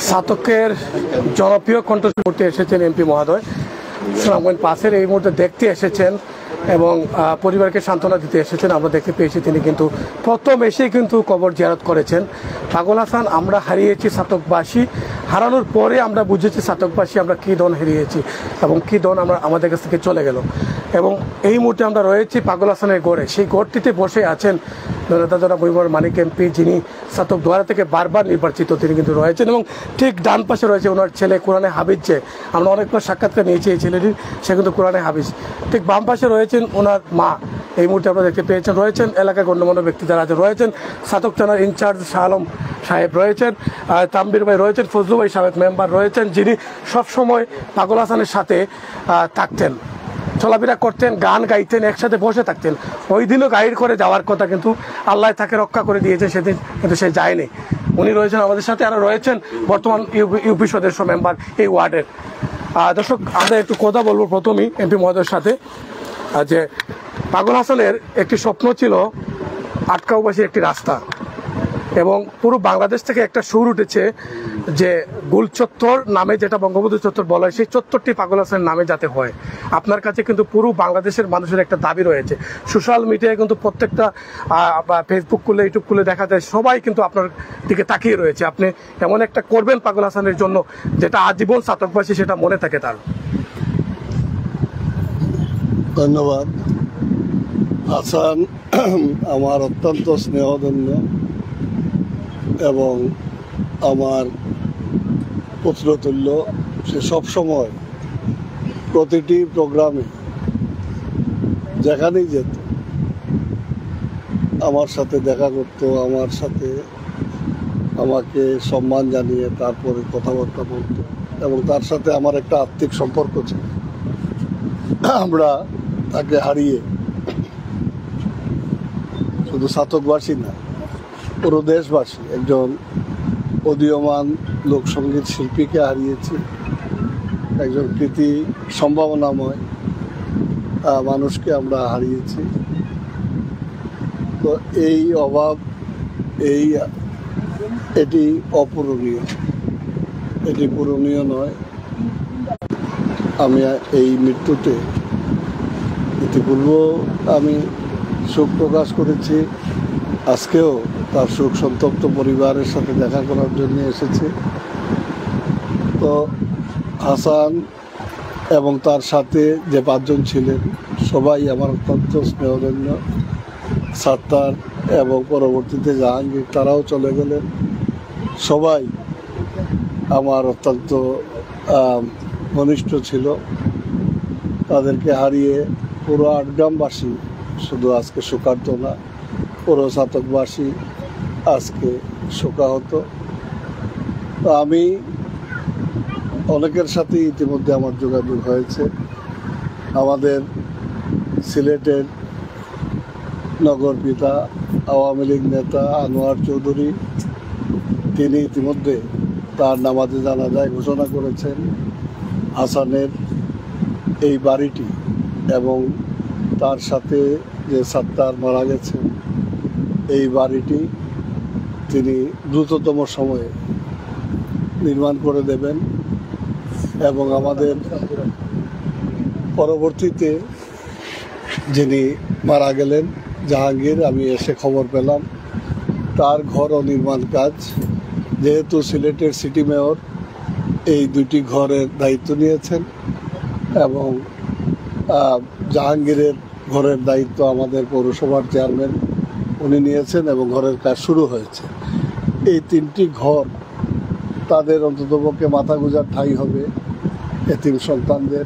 ছাতকের জনপ্রিয় কণ্ঠশিল্পী এসেছেন এমপি মহোদয় সুনামগঞ্জ পাশের এই মুহূর্তে দেখতে এসেছেন এবং পরিবারকে সান্ত্বনা দিতে এসেছেন। আমরা দেখতে পেয়েছি তিনি কিন্তু প্রথম এসেই কিন্তু কবর জিয়ারত করেছেন। পাগল হাসান আমরা হারিয়েছি ছাতকবাসী, হারানোর পরে আমরা বুঝেছি ছাতকবাসী আমরা কী দন হারিয়েছি এবং কী দন আমরা আমাদের কাছ থেকে চলে গেল। এবং এই মুহূর্তে আমরা রয়েছি পাগল হাসানের গড়ে, সেই গড়টিতে বসে আছেন নেতা মহিবুর মানিক এমপি, যিনি ছাতক দুয়ারা থেকে বারবার নির্বাচিত, তিনি কিন্তু রয়েছেন। এবং ঠিক ডান পাশে রয়েছে ওনার ছেলে কোরআনে হাফিজ, যে আমরা অনেকবার সাক্ষাৎকার নিয়েছি এই ছেলেটির, সে কিন্তু কোরআনে হাফিজ। ঠিক বাম পাশে রয়েছেন ওনার মা, এই মুহূর্তে আমরা দেখতে পেয়েছেন। রয়েছেন এলাকার গণ্যমান্য ব্যক্তি যারা আছে, রয়েছেন ছাতক থানার ইনচার্জ শাহ আলম সাহেব, রয়েছেন তাম্বির ভাই, রয়েছেন ফজলু ভাই সাবেক মেম্বার, রয়েছেন যিনি সবসময় পাগল হাসানের সাথে থাকতেন, চলাফেরা করতেন, গান গাইতেন, একসাথে বসে থাকতেন। ওই দিনও গাইড করে যাওয়ার কথা, কিন্তু আল্লাহ তাকে রক্ষা করে দিয়েছে সেদিন, কিন্তু সে যায়নি। উনি রয়েছেন আমাদের সাথে, আর রয়েছেন বর্তমান ইউপি সদস্য মেম্বার এই ওয়ার্ডের। দর্শক, আমরা একটু কথা বলবো প্রথমেই এমপি মহোদয়ের সাথে, যে পাগল হাসানের একটি স্বপ্ন ছিল আটকাওবাসী একটি রাস্তা, এবং পুরো বাংলাদেশ থেকে একটা সুর উঠেছে যে গোল চত্বর নামে, যেটা বঙ্গবন্ধু চত্বর বলা হয়, সেই চত্বরটি পাগল হাসানের নামে যাতে হয়। আপনার কাছে কিন্তু পুরো বাংলাদেশের মানুষের একটা দাবি রয়েছে। সোশ্যাল মিডিয়ায় কিন্তু প্রত্যেকটা ফেসবুক খুলে, ইউটিউব খুলে দেখা যায় সবাই কিন্তু আপনার দিকে তাকিয়ে রয়েছে। আপনি এমন একটা করবেন পাগল হাসানের জন্য যেটা আজীবন ছাতকবাসী সেটা মনে থাকে তার। ধন্যবাদ। হাসান আমার অত্যন্ত স্নেহধন্য এবং আমার পুত্রতুল্য। সে সবসময় প্রতিটি প্রোগ্রামে যেখানেই যেত আমার সাথে দেখা করতো, আমার সাথে আমাকে সম্মান জানিয়ে তারপরে কথাবার্তা বলতো, এবং তার সাথে আমার একটা আত্মিক সম্পর্ক ছিল। আমরা তাকে হারিয়ে শুধু ছাতকবাসী না, পুরো দেশবাসী একজন উদীয়মান লোকসঙ্গীত শিল্পীকে হারিয়েছি, একজন কৃতি সম্ভাবনাময় মানুষকে আমরা হারিয়েছি। তো এই অভাব, এটি অপূরণীয়, এটি পূরণীয় নয়। আমি এই মৃত্যুতে ইতিপূর্ব আমি শোক প্রকাশ করেছি, আজকেও তার শোক সন্তপ্ত পরিবারের সাথে দেখা করার জন্য এসেছি। তো হাসান এবং তার সাথে যে 5 জন ছিলেন সবাই আমার অত্যন্ত স্নেহধন্য। সাত্তার এবং পরবর্তীতে জাহাঙ্গীর, তারাও চলে গেলেন। সবাই আমার অত্যন্ত ঘনিষ্ঠ ছিল। তাদেরকে হারিয়ে পুরো আটগ্রামবাসী শুধু আজকে শোকার্ত না, পুরো ছাতকবাসী আজকে শোকাহত। তো আমি অনেকের সাথে ইতিমধ্যে আমার যোগাযোগ হয়েছে। আমাদের সিলেটের নগর পিতা, আওয়ামী লীগ নেতা আনোয়ার চৌধুরী, তিনি ইতিমধ্যে তার নামাজে জানাজায় ঘোষণা করেছেন হাসানের এই বাড়িটি এবং তার সাথে যে সাত্তার মারা গেছেন এই বাড়িটি তিনি দ্রুততম সময়ে নির্মাণ করে দেবেন। এবং আমাদের পরবর্তীতে যিনি মারা গেলেন জাহাঙ্গীর, আমি এসে খবর পেলাম তার ঘর ও নির্মাণ কাজ, যেহেতু সিলেটের সিটি মেয়র এই 2টি ঘরের দায়িত্ব নিয়েছেন এবং জাহাঙ্গীরের ঘরের দায়িত্ব আমাদের পৌরসভার চেয়ারম্যান উনি নিয়েছেন এবং ঘরের কাজ শুরু হয়েছে। এই 3টি ঘর তাদের অন্ততপক্ষে মাথা গোঁজার ঠাঁই হবে এতিম সন্তানদের,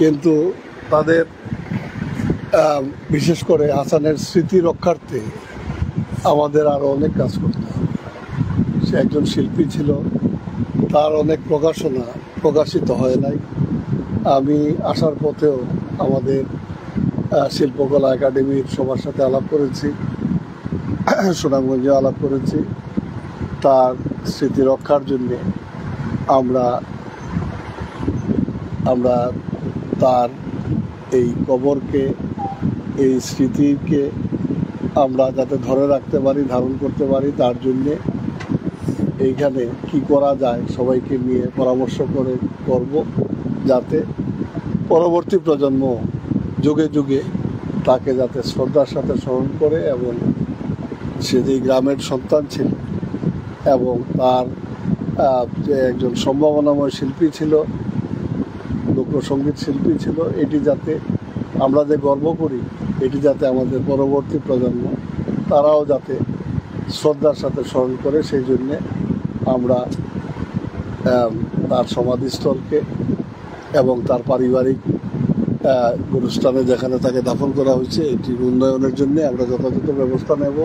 কিন্তু তাদের বিশেষ করে হাসানের স্মৃতি রক্ষার্থে আমাদের আরও অনেক কাজ করতে হবে। সে একজন শিল্পী ছিল, তার অনেক প্রকাশনা প্রকাশিত হয় নাই। আমি আসার পথেও আমাদের শিল্পকলা একাডেমির সবার সাথে আলাপ করেছি, সুনামগঞ্জে আলাপ করেছি। তার স্মৃতি রক্ষার জন্যে আমরা তার এই কবরকে, এই স্মৃতিকে আমরা যাতে ধরে রাখতে পারি, ধারণ করতে পারি, তার জন্যে এইখানে কি করা যায় সবাইকে নিয়ে পরামর্শ করে করব, যাতে পরবর্তী প্রজন্ম যুগে যুগে তাকে যাতে শ্রদ্ধার সাথে স্মরণ করে, এবং সে যে গ্রামের সন্তান ছিল এবং তার যে একজন সম্ভাবনাময় শিল্পী ছিল, লোকসঙ্গীত শিল্পী ছিল, এটি যাতে আমরা যে গর্ব করি, এটি যাতে আমাদের পরবর্তী প্রজন্ম তারাও যাতে শ্রদ্ধার সাথে স্মরণ করে, সেই জন্যে আমরা তার সমাধিস্থলকে এবং তার পারিবারিক গুরুস্থানে যেখানে তাকে দাফন করা হয়েছে এটির উন্নয়নের জন্য আমরা যথাযথ ব্যবস্থা নেব।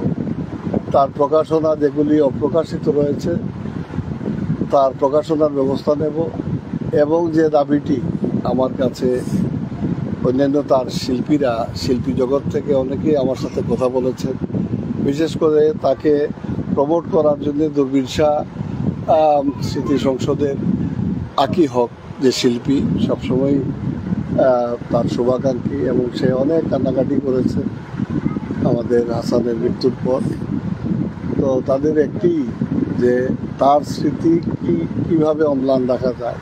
তার প্রকাশনা যেগুলি অপ্রকাশিত রয়েছে তার প্রকাশনার ব্যবস্থা নেব, এবং যে দাবিটি আমার কাছে অন্যান্য তার শিল্পী জগৎ থেকে অনেকেই আমার সাথে কথা বলেছেন, বিশেষ করে তাকে প্রমোট করার জন্য দূরবীন শাহ স্মৃতি সংসদের আকি হক যে শিল্পী সবসময় তার শুভাকাঙ্ক্ষী, এবং সে অনেক কান্নাকাটি করেছে আমাদের হাসানের মৃত্যুর পর। তো তাদের একটি যে তার স্মৃতি কিভাবে অম্লান রাখা যায়।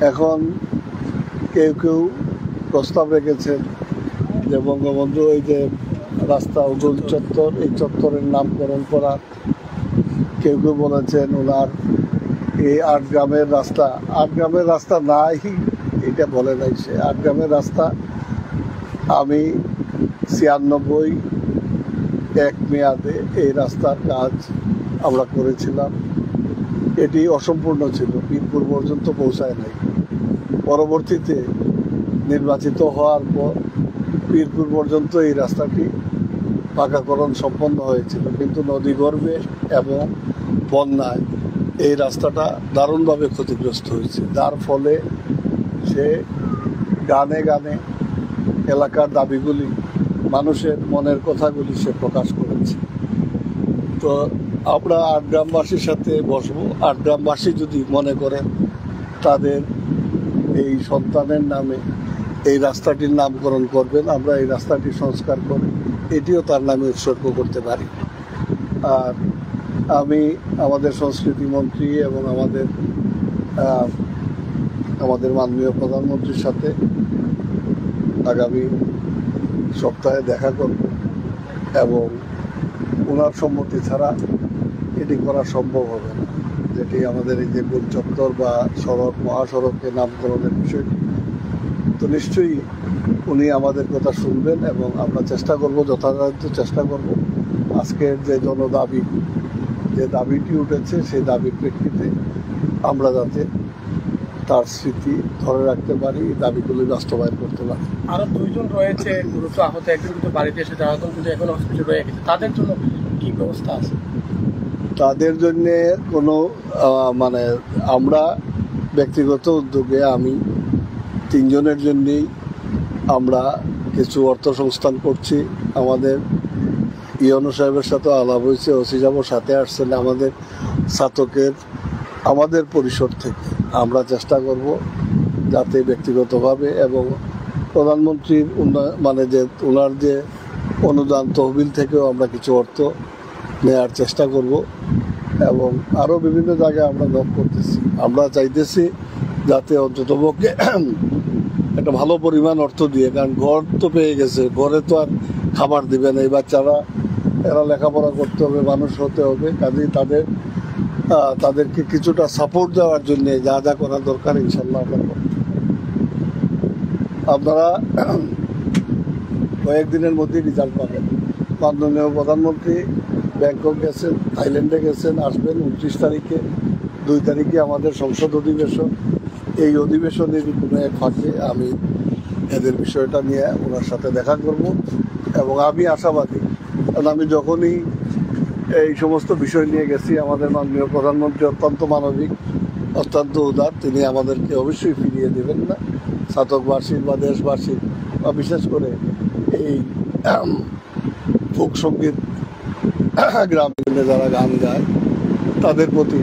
এখন কেউ কেউ প্রস্তাব রেখেছেন যে বঙ্গবন্ধু এই যে রাস্তা উগুল চত্বর, এই চত্বরের নামকরণ করা। কেউ কেউ বলেছেন ওনার এই ৮ গ্রামের রাস্তা নাই, এটা বলে নাই সে। ৮ গ্রামের রাস্তা আমি ৯৬ এক মেয়াদে এই রাস্তার কাজ আমরা করেছিলাম। এটি অসম্পূর্ণ ছিল, পীরপুর পর্যন্ত পৌঁছায় নাই। পরবর্তীতে নির্বাচিত হওয়ার পর পীরপুর পর্যন্ত এই রাস্তাটি পাকাকরণ সম্পন্ন হয়েছিল, কিন্তু নদীগর্ভে এবং বন্যায় এই রাস্তাটা দারুণভাবে ক্ষতিগ্রস্ত হয়েছে, যার ফলে সে গানে গানে এলাকার দাবিগুলি, মানুষের মনের কথাগুলি সে প্রকাশ করেছে। তো আমরা ৮ গ্রামবাসীর সাথে বসবো। ৮ গ্রামবাসী যদি মনে করেন তাদের এই সন্তানের নামে এই রাস্তাটির নামকরণ করবেন, আমরা এই রাস্তাটি সংস্কার করে এটিও তার নামে উৎসর্গ করতে পারি। আর আমি আমাদের সংস্কৃতি মন্ত্রী এবং আমাদের মাননীয় প্রধানমন্ত্রীর সাথে আগামী সপ্তাহে দেখা করব, এবং ওনার সম্মতি ছাড়া এটি করা সম্ভব হবে না। যেটি আমাদের এই যে গোল চত্বর বা সড়ক, মহাসড়কে নামকরণের বিষয়টি, তো নিশ্চয়ই উনি আমাদের কথা শুনবেন, এবং আমরা চেষ্টা করব, যথাযথ চেষ্টা করব আজকের যে জনদাবি, যে দাবিটি উঠেছে সেই দাবির প্রেক্ষিতে আমরা যাতে তার স্মৃতি ধরে রাখতে পারি, এই দাবিগুলি বাস্তবায়ন করতে পারি। আরো 2 জন রয়েছে গুরুত্ব আহত, একজন কিন্তু বাড়িতে এসে যাওয়া কিন্তু এখন হসপিটালে রয়ে গেছে, তাদের জন্য কি ব্যবস্থা আছে? তাদের জন্যে কোনো মানে আমরা ব্যক্তিগত উদ্যোগে আমি 3 জনের জন্যেই আমরা কিছু অর্থ সংস্থান করছি। আমাদের ইয়নো সাহেবের সাথে আলাপ হয়েছে, ওসি সাহেবের সাথে আসছেন আমাদের ছাতকের, আমাদের পরিসর থেকে আমরা চেষ্টা করব যাতে ব্যক্তিগতভাবে এবং প্রধানমন্ত্রীর উন্নয়ন মানে যে ওনার যে অনুদান তহবিল থেকেও আমরা কিছু অর্থ নেওয়ার চেষ্টা করব, এবং আরও বিভিন্ন জায়গায় আমরা নক করতেছি। আমরা চাইতেছি যাতে অন্ততপক্ষে একটা ভালো পরিমাণ অর্থ দিয়ে, কারণ ঘর তো পেয়ে গেছে, ঘরে তো আর খাবার দিবে না, এই বাচ্চারা এরা লেখাপড়া করতে হবে, মানুষ হতে হবে, কাজেই তাদেরকে কিছুটা সাপোর্ট দেওয়ার জন্য যা যা করা দরকার ইনশাল্লাহ আমরা করব। আপনারা কয়েকদিনের মধ্যে রেজাল্ট পাবেন। মাননীয় প্রধানমন্ত্রী ব্যাংকক গেছেন, থাইল্যান্ডে গেছেন, আসবেন 29 তারিখে। 2 তারিখে আমাদের সংসদ অধিবেশন। এই অধিবেশনের কোনো এক ফাঁকে আমি এদের বিষয়টা নিয়ে ওনার সাথে দেখা করব, এবং আমি আশাবাদী, কারণ আমি যখনই এই সমস্ত বিষয় নিয়ে গেছি আমাদের মাননীয় প্রধানমন্ত্রী অত্যন্ত মানবিক, অত্যন্ত উদার, তিনি আমাদেরকে অবশ্যই ফিরিয়ে দেবেন না। ছাতকবাসীর বা দেশবাসীর বা বিশেষ করে এই ফোক সঙ্গীত গ্রামে যারা গান গায় তাদের প্রতি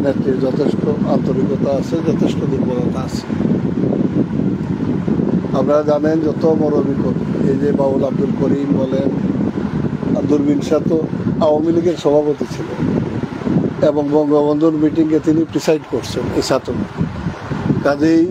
নেত্রীর যথেষ্ট আন্তরিকতা আছে, যথেষ্ট দুর্বলতা আছে। আপনারা জানেন যত মরবি কবি, এই যে বাউল আব্দুল করিম বলেন, দূরবীন শাহ তো আওয়ামী লীগের সভাপতি ছিল, এবং বঙ্গবন্ধুর মিটিংয়ে তিনি প্রিসাইড করছেন এই ছাত্ররা। কাজেই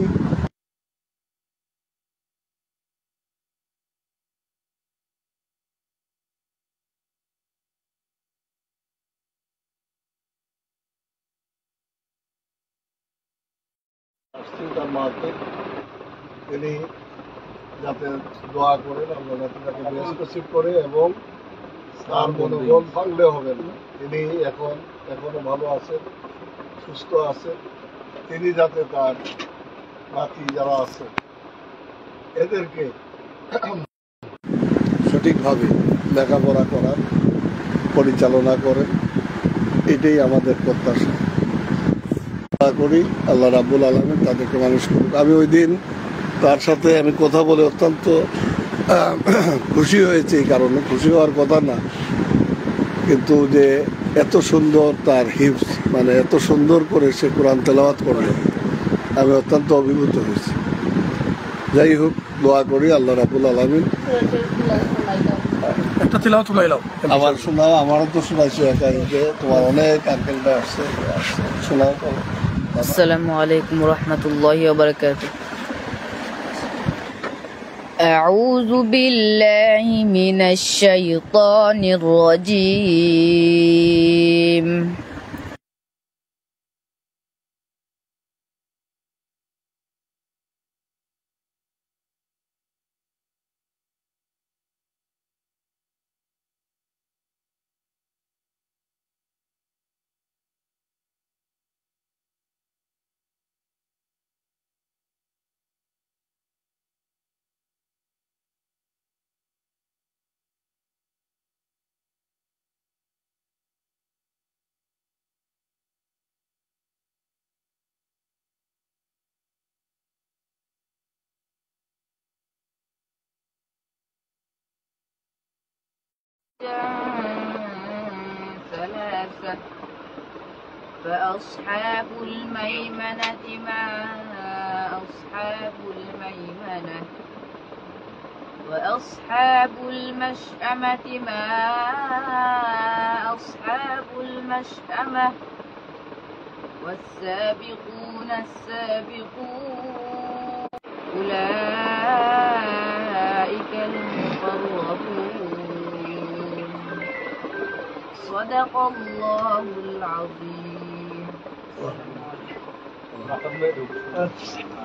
তার মাধ্যমে তিনি যাতে দোয়া করেন, আমরা যাতে তাকে বেস্ট করে, এবং তার মনোবল ভাঙলে হবে না। তিনি এখনো ভালো আছেন, সুস্থ আছেন। তিনি যাতে তার নাতি যারা আছে এদেরকে সঠিকভাবে লেখাপড়া করার পরিচালনা করেন, এটাই আমাদের প্রত্যাশা। করি আল্লাহ রাব্বুল আলামিন তাদেরকে মানুষ করুক। আমি ওই দিন তার সাথে আমি কথা বলে অত্যন্ত খুশি হয়েছে। এই কারণে খুশি হওয়ার কথা না, কিন্তু যে এত সুন্দর তার হিফজ, মানে এত সুন্দর করে সে কোরআন তেলাওয়াত করলো, আমি অত্যন্ত অভিভূত হয়েছি। যাই হোক, দোয়া করি আল্লাহ রাব্বুল আলামিন। একটা তিলাওয়াত শোনাইলাম। আমার শোনাও, আমারও তো শোনাইছো একাই, যে তোমার অনেক আঙ্কেলরা আসছে, শোনাও। السلام عليكم ورحمة الله وبركاته. أعوذ بالله من الشيطان الرجيم. ثلاثة فأصحاب الميمنة ما أصحاب الميمنة وأصحاب المشأمة ما أصحاب المشأمة والسابقون السابقون أولئك المقربون. صدق الله العظيم.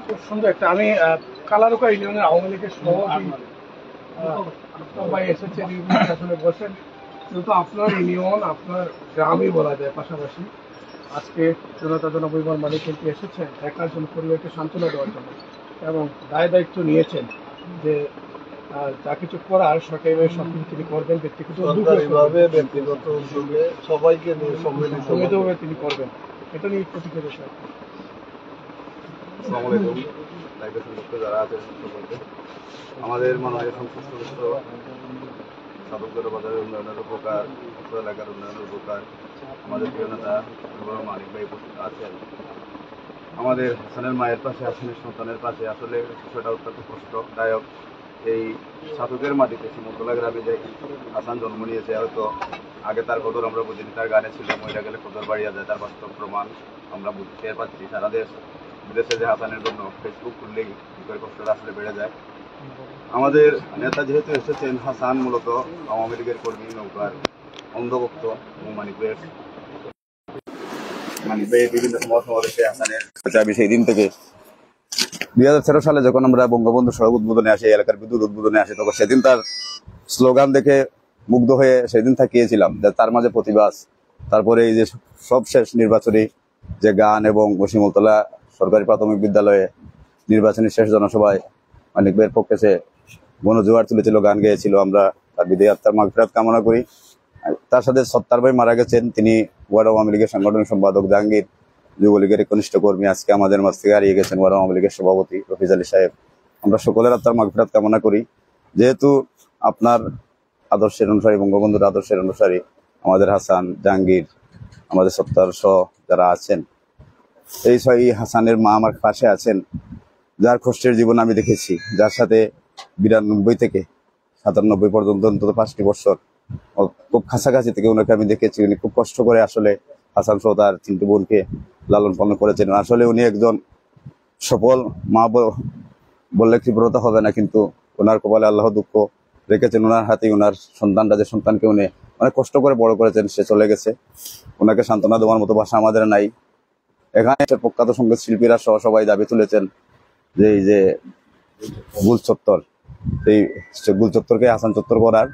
খুব সুন্দর একটা। আমি কালারুকা ইউনিয়নের আওয়ামী লীগের সভাপতি ভাই এসেছেন, আসলে বসেন, যেহেতু আপনার ইউনিয়ন আপনার গ্রামই বলা যায়, পাশাপাশি আজকে জনতা জনবৈবল মালিক কিন্তু এসেছেন দেখার জন্য, পরিবারকে সান্ত্বনা দেওয়ার জন্য, এবং দায়িত্ব নিয়েছেন যে যা কিছু করার সরকারিভাবে সবকিছু তিনি করবেন, ব্যক্তিগত উদ্যোগে সবাইকে নিয়ে সম্মিলিতভাবে তিনি করবেন। এটা নিয়ে প্রতিক্রিয়া বিষয়। আসসালামু আলাইকুম। লাইভের সংযুক্ত যারা আছেন সকলকে, আমাদের মাননীয় সংসদ সদস্য, সাধকগড় বাজারের উন্নয়নের উপকার, অত্র এলাকার উন্নয়নের উপকার, আমাদের প্রিয় নেতা মানিক ভাই উপস্থিত আছেন। আমাদের হাসানের মায়ের পাশে, হাসানের সন্তানের পাশে। আসলে বিষয়টা অত্যন্ত কষ্টদায়ক। এই সাধকের মাটিতে শিমুলতলা গ্রামে যে হাসান জন্ম নিয়েছে, হয়তো আগে তার কদর আমরা বুঝিনি। তার গানে ছিল মহিলা গেলে কদর বাড়িয়া যায়, তার বাস্তব প্রমাণ আমরা বুঝতে পারছি। সারা দেশ বিদেশে যে হাসানের জন্য ফেসবুক খুললেই বিষয় কষ্টটা আসলে বেড়ে যায়। আমাদের নেতা যেহেতু এসেছেন, হাসান মূলত আওয়ামী লীগের কর্মী, নৌকার অন্ধভক্ত, মানিক ভাই বিভিন্ন সমাবেশে হাসানের আমি সেই দিন থেকে 2013 সালে যখন আমরা বঙ্গবন্ধু সড়ক উদ্বোধনে আসি, এলাকার বিদ্যুৎ উদ্বোধনে আসি, তখন সেদিন তার স্লোগান দেখে মুগ্ধ হয়ে সেদিন থাকিয়েছিলাম যে তার মাঝে প্রতিবাদ। তারপরে এই যে সব শেষ নির্বাচনী যে গান এবং শিমুলতলা সরকারি প্রাথমিক বিদ্যালয়ে নির্বাচনী শেষ জনসভায় মানিক ভাইয়ের পক্ষে সে গণজোয়ার তুলেছিল, গান গেয়েছিল। আমরা তার বিদায় আত্মার মাগফিরাত কামনা করি। তার সাথে সত্তার ভাই মারা গেছেন, তিনি ওয়ার্ড আওয়ামী লীগের সাংগঠনিক সম্পাদক, জাহাঙ্গীর যুবলীগের ঘনিষ্ঠ কর্মী। আজকে আমাদের মাঝ থেকে হারিয়ে গেছেন ওয়ার্ড আওয়ামী লীগের সভাপতি রফিজ আলী সাহেব। আমরা সকলের আত্মার মাগফিরাত কামনা করি। যেহেতু আপনার আদর্শের অনুসারী, বঙ্গবন্ধুর আদর্শের অনুসারী আমাদের হাসান, জাহাঙ্গীর, আমাদের সত্তার সহ যারা আছেন, এই হাসানের মা আমার পাশে আছেন, যার কষ্টের জীবন আমি দেখেছি, যার সাথে 92 থেকে 97 পর্যন্ত অন্তত 5টি বছর খুব কাছাকাছি থেকে ওনাকে আমি দেখেছি। উনি খুব কষ্ট করে আসলে হাসান সহ তার তিনটি বোনকে লালন পালন করেছেন। আসলে উনি একজন সফল মা বললে ক্ষিপ্রতা হবে না, কিন্তু ওনার কপালে আল্লাহ দুঃখ রেখেছেন। ওনার হাতে ওনার সন্তানরা, যে সন্তানকে উনি অনেক কষ্ট করে বড় করেছেন, সে চলে গেছে। ওনাকে সান্ত্বনা দেওয়ার মতো ভাষা আমাদের নাই। এখানে প্রখ্যাত সঙ্গীত শিল্পীরা সহ সবাই দাবি তুলেছেন যে এই যে গুল চত্বর, সেই গুল চত্বরকে হাসান চত্বর করার।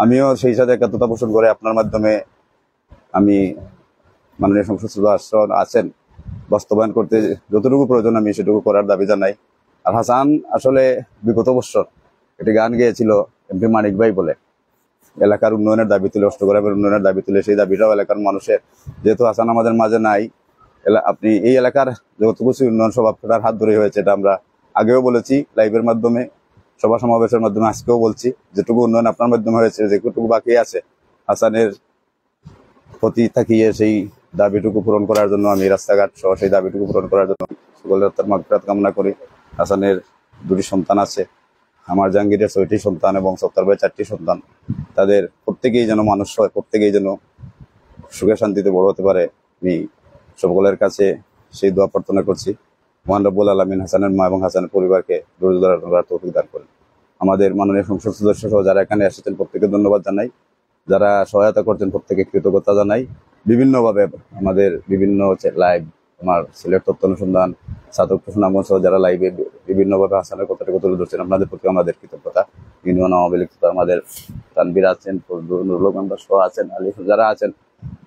আমিও সেই সাথে একাত্মতা পোষণ করে আপনার মাধ্যমে আমি মাননীয় সংসদ সদস্য আছেন বাস্তবায়ন করতে যতটুকু প্রয়োজন আমি সেটুকু করার দাবি জানাই। আর হাসান আসলে বিগত বছর একটি গান গেয়েছিল এমপি মানিক ভাই বলে, এলাকার উন্নয়নের দাবি তুলে, অষ্টগ্রামের উন্নয়নের দাবি তুলে। সেই দাবিটাও এলাকার মানুষের, যেহেতু হাসান আমাদের মাঝে নাই, আপনি এই এলাকার যতটুকু উন্নয়ন সব আপনার হাত ধরে হয়েছে, এটা আমরা আগেও বলেছি লাইভের মাধ্যমে, সভা সমাবেশের মাধ্যমে, আজকেও বলছি। যেটুকু উন্নয়ন আপনার মাধ্যমে হয়েছে, যেটুকু বাকি আছে হাসানের প্রতি তাকিয়ে সেই দাবিটুকু পূরণ করার জন্য আমি রাস্তাঘাট সহ সেই দাবিটুকু পূরণ করার জন্য সকলের মাগফিরাত কামনা করি। হাসানের দুটি সন্তান আছে, আমার জাহাঙ্গীরের 6টি সন্তান এবং সত্তার ভাই 4টি সন্তান। তাদের প্রত্যেকেই যেন মানুষ হয়, প্রত্যেকেই যেন সুখে শান্তিতে বড় হতে পারে। আমি সকলের কাছে সেই দোয়া প্রার্থনা করছি। মহান রব্বুল আলামিন হাসানের মা এবং হাসানের পরিবারকে ধৈর্য ধরার তৌফিক দান করেন। আমাদের মাননীয় সংসদ সদস্য সহ যারা এখানে এসেছেন প্রত্যেকে ধন্যবাদ জানাই, যারা সহায়তা করছেন প্রত্যেকে কৃতজ্ঞতা জানাই। বিভিন্নভাবে আমাদের বিভিন্ন লাইভ, আমার সিলেট তথ্য অনুসন্ধান, সাধক সুনামগঞ্জ সহ যারা লাইভে বিভিন্নভাবে হাসানের কথাটাকে তুলে ধরছেন, আপনাদের প্রতি আমাদের কৃতজ্ঞতা। ইউনিয়ন আওয়ামী লীগ আমাদের তানবীর আছেন, নুরুল মেম্বার সহ আছেন, আলী যারা আছেন,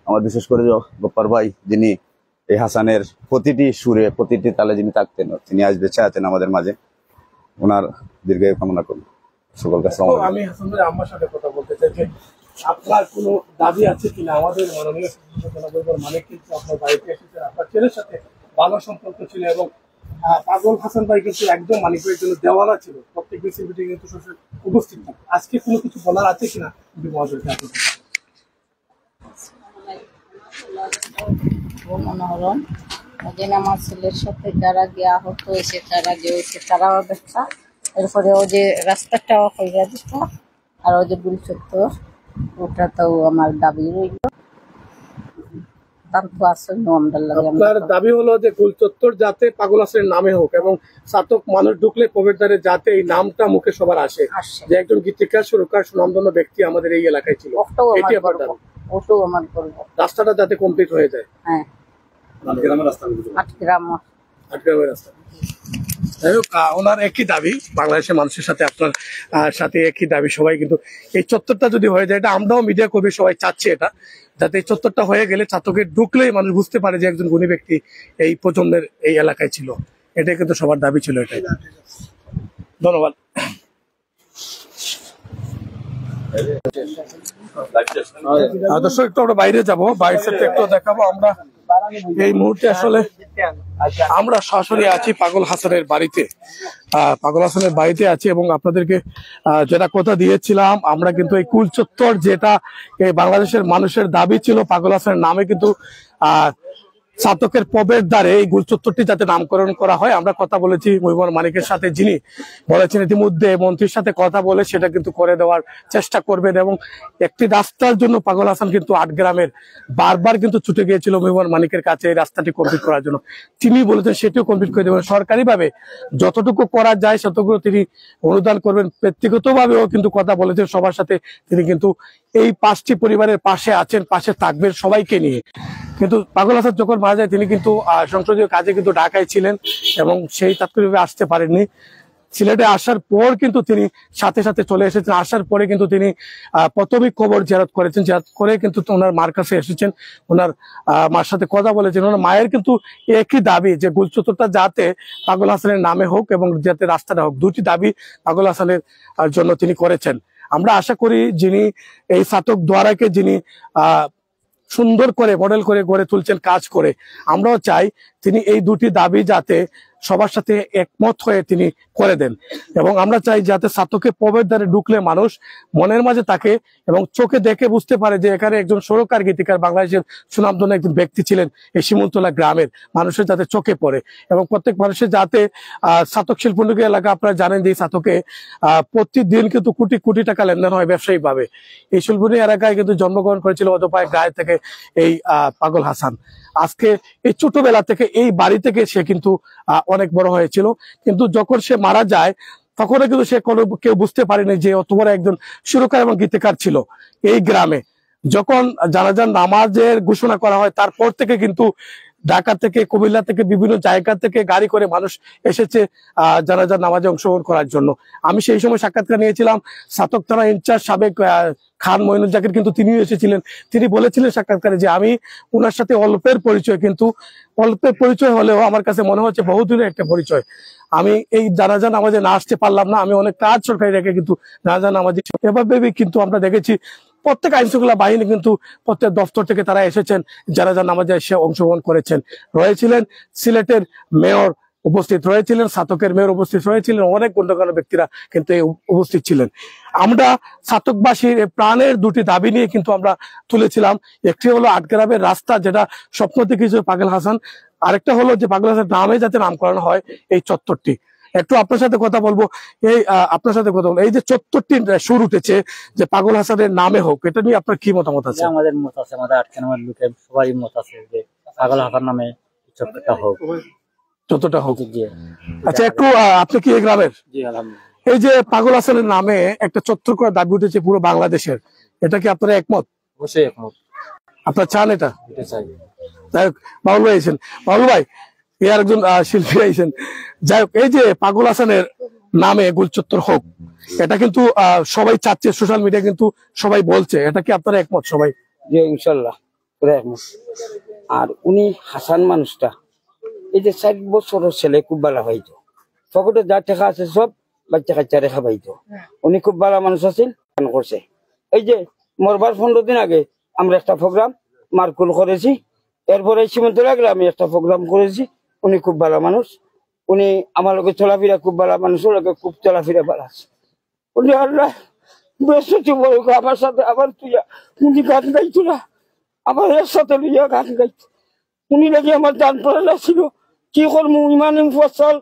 আমার বিশেষ করে গপ্পার ভাই, যিনি এই হাসানের প্রতিটি সুরে প্রতিটি তালে যিনি থাকতেন, তিনি আজ বেঁচে আছেন আমাদের মাঝে। ওনার দীর্ঘায়ু কামনা করি। সকলকে আসসালামু আলাইকুম। আমি হাসান ভাই আমার সাথে কথা বলতে চাই যে আপনার কোনো দাবি আছে কিনা? আমাদের মাননীয় মানিক কিন্তু আপনার বাড়িতে এসেছে, আপনার ছেলের সাথে ভালো সম্পর্ক ছিল এবং পাগল হাসান ভাই কিন্তু একদম মানিক ভাইয়ের জন্য দেওয়ালা ছিল, প্রত্যেক মিটিং কিন্তু উপস্থিত থাকে। আজকে কোনো কিছু বলার আছে কিনা মনোহরণ ওদিন আমার ছেলের সাথে যারা গিয়ে আহত হয়েছে, তারা গিয়েছে, তারাও দেখা। এরপরে ও যে রাস্তাটা হইয়া দিত, আর ওই যে গুল চত্বর, ওটা তো আমার দাবি রইল। আপনার দাবি হলো যে গুল চত্বর যাতে পাগল হাসানের নামে হোক এবং সাতক মানুষ ঢুকলে প্রবেশদ্বারে যাতে এই নামটা মুখে সবার আসে, যে একজন গীতিকার সুরকার সুনামধন্য ব্যক্তি আমাদের এই এলাকায় ছিল। এটি আপনার দাবি? ওটাও আমার করবো, রাস্তাটা যাতে কমপ্লিট হয়ে যায়। হ্যাঁ, আটগ্রামের রাস্তা। আটগ্রামের রাস্তা। যাই হোক, ওনার একই দাবি, বাংলাদেশের মানুষের সাথে আপনার সাথে একই দাবি সবাই। কিন্তু এই চত্বরটা যদি হয়ে যায়, এটা আমরাও মিডিয়া কর্মী সবাই চাচ্ছি, এটা যাতে এই চত্বরটা হয়ে গেলে ছাত্রকে ঢুকলেই মানুষ বুঝতে পারে যে একজন গুণী ব্যক্তি এই প্রজন্মের এই এলাকায় ছিল। এটাই কিন্তু সবার দাবি ছিল। এটাই। ধন্যবাদ। দর্শক, একটু আমরা বাইরে যাবো, বাইরে থেকে একটু দেখাবো। আমরা এই মুহূর্তে আসলে আমরা সরাসরি আছি পাগল হাসানের বাড়িতে। পাগল হাসানের বাড়িতে আছি এবং আপনাদেরকে যেটা কথা দিয়েছিলাম, আমরা কিন্তু এই কুল চত্বর, যেটা এই বাংলাদেশের মানুষের দাবি ছিল পাগল হাসানের নামে, কিন্তু ছাতকের প্রবেশ দ্বারে এই গুল চত্বরটি যাতে নামকরণ করা হয়, আমরা কথা বলেছি মহিবুর মানিকের সাথে, যিনি বলেছেন ইতিমধ্যে মন্ত্রীর সাথে কথা বলে সেটা কিন্তু করে দেওয়ার চেষ্টা করবেন। এবং একটি রাস্তার জন্য পাগল হাসান কিন্তু আটগ্রামের বারবার কিন্তু ছুটে গিয়েছিল মহিবুর মানিকের কাছে এই রাস্তাটি কমপ্লিট করার জন্য। তিনি বলেছেন সেটিও কমপ্লিট করে দেবেন, সরকারিভাবে যতটুকু করা যায় ততটুকু তিনি অনুদান করবেন। ব্যক্তিগতভাবেও কিন্তু কথা বলেছেন সবার সাথে, তিনি কিন্তু এই 5টি পরিবারের পাশে আছেন, পাশে থাকবেন সবাইকে নিয়ে। কিন্তু পাগল হাসান যখন মারা যায়, তিনি কিন্তু সংসদীয় কাজে কিন্তু ঢাকায় ছিলেন এবং সেই তাৎক্ষণিকভাবে আসতে পারেননি। সিলেটে আসার পর কিন্তু তিনি সাথে সাথে চলে এসেছেন। আসার পরে কিন্তু তিনি প্রথমেই কবর জিয়ারত করেছেন, জিয়ারত করে কিন্তু ওনার মার কাছে এসেছেন, ওনার মার সাথে কথা বলেছেন। ওনার মায়ের কিন্তু একই দাবি যে গুল চত্বরটা যাতে পাগল হাসানের নামে হোক এবং যাতে রাস্তাটা হোক, দুটি দাবি পাগল হাসানের জন্য তিনি করেছেন। আমরা আশা করি যিনি এই ছাতক দ্বারাকে যিনি সুন্দর করে মডেল করে গড়ে তুলছেন কাজ করে, আমরাও চাই তিনি এই দুটি দাবি যাতে সবার সাথে একমত হয়ে তিনি করে দেন। এবং আমরা চাই যাতে ছাত্রকে প্রবেশদ্বারে ঢুকলে মানুষ মনের মাঝে থাকে এবং চোখে দেখে বুঝতে পারে যে এখানে একজন সরকার গীতিকার বাংলাদেশের সুনামধন্য একজন ব্যক্তি ছিলেন এই শিমুলতলা গ্রামের, মানুষের যাতে চোখে পড়ে এবং প্রত্যেক মানুষের যাতে ছাতক শিল্পনগরী এলাকা আপনারা জানেন যে ছাতকে প্রতিদিন কিন্তু কোটি কোটি টাকা লেনদেন হয় ব্যবসায়িক ভাবে। এই শিল্পনগরী এলাকায় কিন্তু জন্মগ্রহণ করেছিল অজপায় গায়ে থেকে এই পাগল হাসান। আজকে এই ছোটবেলা থেকে এই বাড়ি থেকে সে কিন্তু অনেক বড় হয়েছিল, কিন্তু যখন সে মারা যায় তখনও কিন্তু সে কোনো কেউ বুঝতে পারেনি যে অত বড় একজন সুরকার এবং গীতিকার ছিল এই গ্রামে। যখন জানাজার নামাজের ঘোষণা করা হয় তারপর থেকে কিন্তু ঢাকা থেকে কুমিল্লা থেকে বিভিন্ন জায়গা থেকে গাড়ি করে মানুষ এসেছে জানাজার নামাজে অংশগ্রহণ করার জন্য। আমি সেই সময় সাক্ষাৎকার নিয়েছিলাম ছাতক থানা ইনচার্জ সাবেক খান মইনুল জাকির, কিন্তু তিনিও এসেছিলেন। তিনি বলেছিলেন সাক্ষাৎকারে যে আমি ওনার সাথে অল্পের পরিচয়, কিন্তু অল্পের পরিচয় হলেও আমার কাছে মনে হচ্ছে বহুদিনের একটা পরিচয়। আমি এই জানাজা নামাজে না আসতে পারলাম না, আমি অনেক কাজ সরকারি রেখে কিন্তু জানাজা নামাজে এভাবে কিন্তু আমরা দেখেছি প্রত্যেক আইন শৃঙ্খলা বাহিনী কিন্তু প্রত্যেক দপ্তর থেকে তারা এসেছেন জানাজা নামাজে এসে অংশগ্রহণ করেছেন। রয়েছিলেন সিলেটের মেয়র উপস্থিত রয়েছিলেন, ছাতকের মেয়র উপস্থিত রয়েছিলেন, অনেক গণ্যমান্য ব্যক্তিরা কিন্তু উপস্থিত ছিলেন। আমরা ছাতকবাসীর প্রাণের দুটি দাবি নিয়ে কিন্তু আমরা তুলেছিলাম। একটি হলো আটগ্রামের রাস্তা, যেটা স্বপ্ন দেখেছিল পাগল হাসান, আরেকটা হলো যে পাগল হাসান নামে যাতে নামকরণ হয় এই চত্বরটি। একটু আপনার সাথে কথা বলবো, এই যে চত্বরটি সুর উঠেছে যে পাগল হাসানের নামে হোক, এটা নিয়ে আপনার কি মতামত আছে? আমাদের মত আছে, আমাদের আটকানোর লোকের সবারই মত আছে যে পাগল হাসান নামে চত্বরটা হোক, যতটা হোক। আচ্ছা, একটু আপনি কি এই গ্রামের? জি আলহামদুলিল্লাহ। এই যে পাগল হাসানের নামে একটা চত্বর করে দাবি উঠেছে পুরো বাংলাদেশের, এটা কি আপনারা একমত? অবশ্যই একমত, আপনার চান এটা? এটা চাই। যাই হোক, বাবুল ভাই আইছেন, বাবুল ভাই এই আরেকজন শিল্পী আইছেন। যাই হোক, এই যে পাগল হাসানের নামে গুলচত্বর হোক, এটা কিন্তু সবাই চাচ্ছে, সোশ্যাল মিডিয়া কিন্তু সবাই বলছে, এটা কি আপনারা একমত সবাই? যে ইনশাল্লাহ পুরো একমত। আর উনি হাসান মানুষটা, এই যে 60 বছরের ছেলে খুব ভালো পাইতো, পকেটে যা টাকা আছে সব বাচ্চা কাচ্চা রেখা পাইতো। উনি খুব ভালো মানুষ আছেন, গান করছে। এই যে মরবার 15 দিন আগে আমরা একটা প্রোগ্রাম মার্কুল করেছি, এরপরে সীমান্তরা গ্রামে একটা প্রোগ্রাম করেছি। উনি খুব ভালো মানুষ, উনি আমার লোকের চলাফেরা খুব ভালো মানুষের লোকে খুব চলাফেরা ভালো আছে। উনি আল্লাহ আমার সাথে আবার তুই উনি গান গাইতো না, আমার এর সাথে লইয়া গান গাইতো। উনি নাকি আমার দান পড়া ছিল, কি করবো ইমান ফসল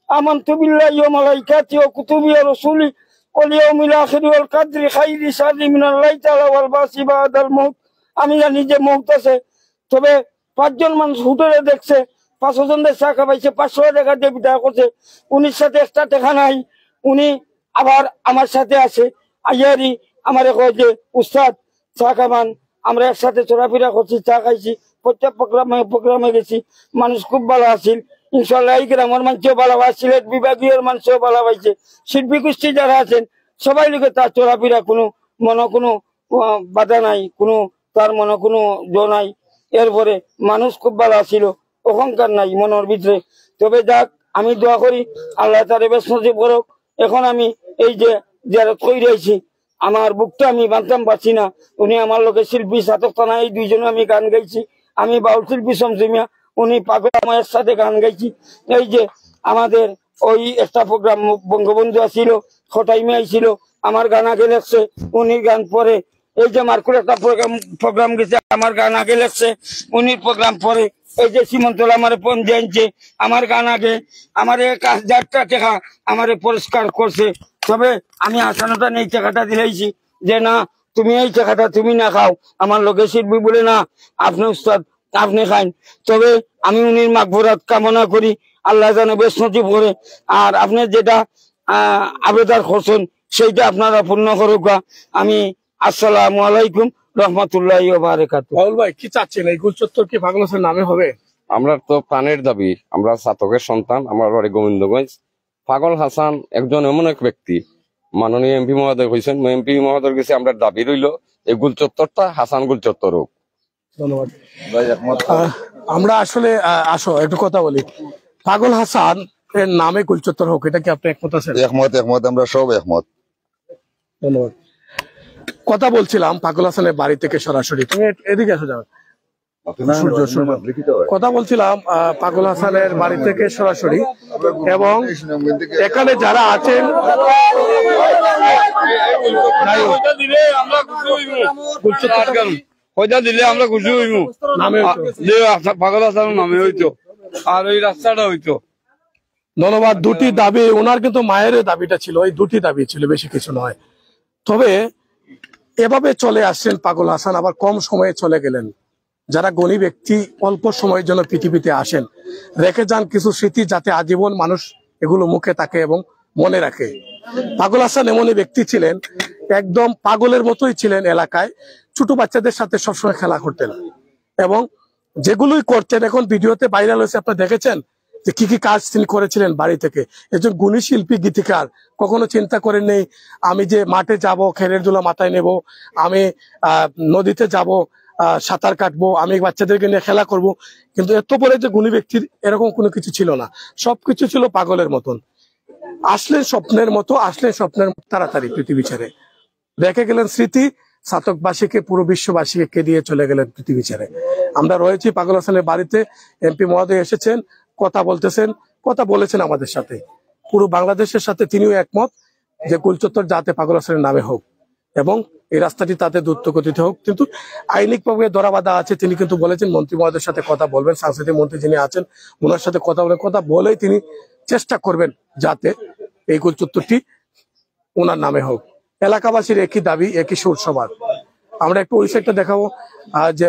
আমানতু বিল্লাহি ওয়া মালাইকাতিহি ওয়া কুতুবিহি ওয়া রাসূলিহি ওয়াল ইয়াউমিল আখির ওয়াল কদরি খাইরি শাররি মিনাল্লাহি তাআলা ওয়াল বাসি বাদাল মাউত। আমি জানি যে মউত আছে, তবে 5 জন মানুষ হোটেলে দেখছে, 5 জনের চা খাওয়াইছে, 500 টাকা দিয়ে বিদায় করছে। উনির সাথে একটা টাকা নাই, উনি আবার আমার সাথে আছে। আইয়ারি আমার কয় যে উস্তাদ চা খাবান, আমরা একসাথে চলাফেরা করছি, চা খাইছি, প্রত্যেক প্রোগ্রামে গেছি, মানুষ খুব ভালো আছিল। ইনশাল্লাহ এই গ্রামের মানুষও ভালো হয়, সিলেট বিভাগীয় মানুষও ভালো পাইছে, শিল্পী গোষ্ঠী যারা আছেন সবাই লোকে তার চলাফেরা কোনো কোনো বাধা নাই, তার কোনো নাই। এরপরে মানুষ খুব ভালো আছিল, অহংকার নাই মনের ভিতরে। তবে যাক, আমি দোয়া করি আল্লাহ তার বেশ নসিব করুক। এখন আমি এই যে জিয়ারত কই রয়েছি, আমার বুকটা আমি বাঁধতাম পারছি না। উনি আমার লোকে শিল্পী ছাতক থানা, এই 2 জনে আমি গান গাইছি। আমি বাউল শিল্পী শমসিমিয়া, উনি পাগল আমার সাথে গান গাইছি। এই যে আমাদের ওই একটা প্রোগ্রাম বঙ্গবন্ধু আসছিল, খটাইমে আইছিল, আমার গান আগে লেখছে, উনি গান পরে। এই যে মার্কুর একটা প্রোগ্রাম গেছে, আমার গান আগে লেখছে, উনি প্রোগ্রাম পরে। এই যে সীমন্তলা আমার পঞ্জে আনছে, আমার গান আগে, আমার 1000 টাকা আমার পুরস্কার করছে। তবে আমি আসানতা এই টাকাটা দিলাইছি যে না, তুমি এই টাকাটা তুমি না খাও, আমার লোকে শিল্পী বলে না, আপনি উস্তাদ আপনি খান। তবে আমি উনির মাগফিরাত কামনা করি, আল্লাহ যেন বেশ নসিব করে। আর আপনি যেটা আবেদন করছেন সেইটা আপনারা পূর্ণ করুক। আমি আসসালামু আলাইকুম রহমতুল্লাহি ওয়া বারাকাতুহু। বাউল ভাই কি চাচ্ছেন, এই গুলচত্বর কি পাগল হাসানের নামে হবে? আমরা তো প্রাণের দাবি, আমরা ছাতকের সন্তান, আমার বাড়ি গোবিন্দগঞ্জ। পাগল হাসান একজন এমন এক ব্যক্তি, মাননীয় এমপি মহোদয় হয়েছেন, এমপি মহোদয়ের কাছে আমরা দাবি রইল এই গুলচত্বরটা হাসান গুলচত্বর হোক। ধন্যবাদ। আমরা আসলে আসো একটু কথা বলি, পাগল হাসান এর নামে গুলচত্বর হোক, এটা কি আপনি একমত আছেন? একমত, আমরা সব একমত। ধন্যবাদ। কথা বলছিলাম পাগল হাসানের বাড়ি থেকে সরাসরি, তুমি এদিকে আসো যাও। কথা বলছিলাম পাগল হাসানের বাড়ি থেকে সরাসরি, এবং এখানে যারা আছেন দিলে আমরা খুশি হইব, পাগল হাসান নামে হইতো আর ওই রাস্তাটা হইতো। ধন্যবাদ। দুটি দাবি ওনার, কিন্তু মায়ের দাবিটা ছিল, এই দুটি দাবি ছিল, বেশি কিছু নয়। তবে এভাবে চলে আসছেন পাগল হাসান, আবার কম সময়ে চলে গেলেন। যারা গণী ব্যক্তি অল্প সময়ের জন্য পৃথিবীতে আসেন, রেখে যান কিছু স্মৃতি, যাতে আজীবন মানুষ এগুলো মুখে থাকে এবং মনে রাখে। পাগল হাসান এমনই ব্যক্তি ছিলেন, একদম পাগলের মতোই ছিলেন। এলাকায় ছোট বাচ্চাদের সাথে সবসময় খেলা করতেন, এবং যেগুলোই করতেন এখন ভিডিওতে ভাইরাল হয়েছে, আপনারা দেখেছেন যে কি কি কাজ তিনি করেছিলেন বাড়ি থেকে। একজন গুণী শিল্পী, গীতিকার, কখনো চিন্তা করেন নেই আমি যে মাঠে যাব, খেলের দুলা মাথায় নেব, আমি নদীতে যাব, সাঁতার কাটবো, আমি বাচ্চাদেরকে নিয়ে খেলা করব। কিন্তু এত বড় যে গুণী ব্যক্তির এরকম কোনো কিছু ছিল না, সবকিছু ছিল পাগলের মতন। আসলেন স্বপ্নের মতো, আসলেন স্বপ্নের তাড়াতাড়ি পৃথিবী ছেড়ে, রেখে গেলেন স্মৃতি, ছাতকবাসীকে, পুরো বিশ্ববাসীকে কে দিয়ে চলে গেলেন পৃথিবী ছেড়ে। আমরা রয়েছি পাগল হাসানের বাড়িতে, এমপি মহোদয় এসেছেন, কথা বলতেছেন, কথা বলেছেন আমাদের সাথে, পুরো বাংলাদেশের সাথে তিনিও একমত যে গুলচত্বর যাতে পাগল হাসানের নামে হোক, এবং এই রাস্তাটি তাতে দ্রুত গতিতে হোক। কিন্তু আইনিকভাবে ধরাবাধা আছে, তিনি কিন্তু বলেছেন মন্ত্রী মহোদয়ের সাথে কথা বলবেন, সাংস্কৃতিক মন্ত্রী যিনি আছেন ওনার সাথে কথা বলেই তিনি চেষ্টা করবেন যাতে এই গুলচত্বরটি ওনার নামে হোক। এলাকাবাসীর একই দাবি, একই সুর সবার। আমরা একটু ওই সাইডটা দেখাবো, যে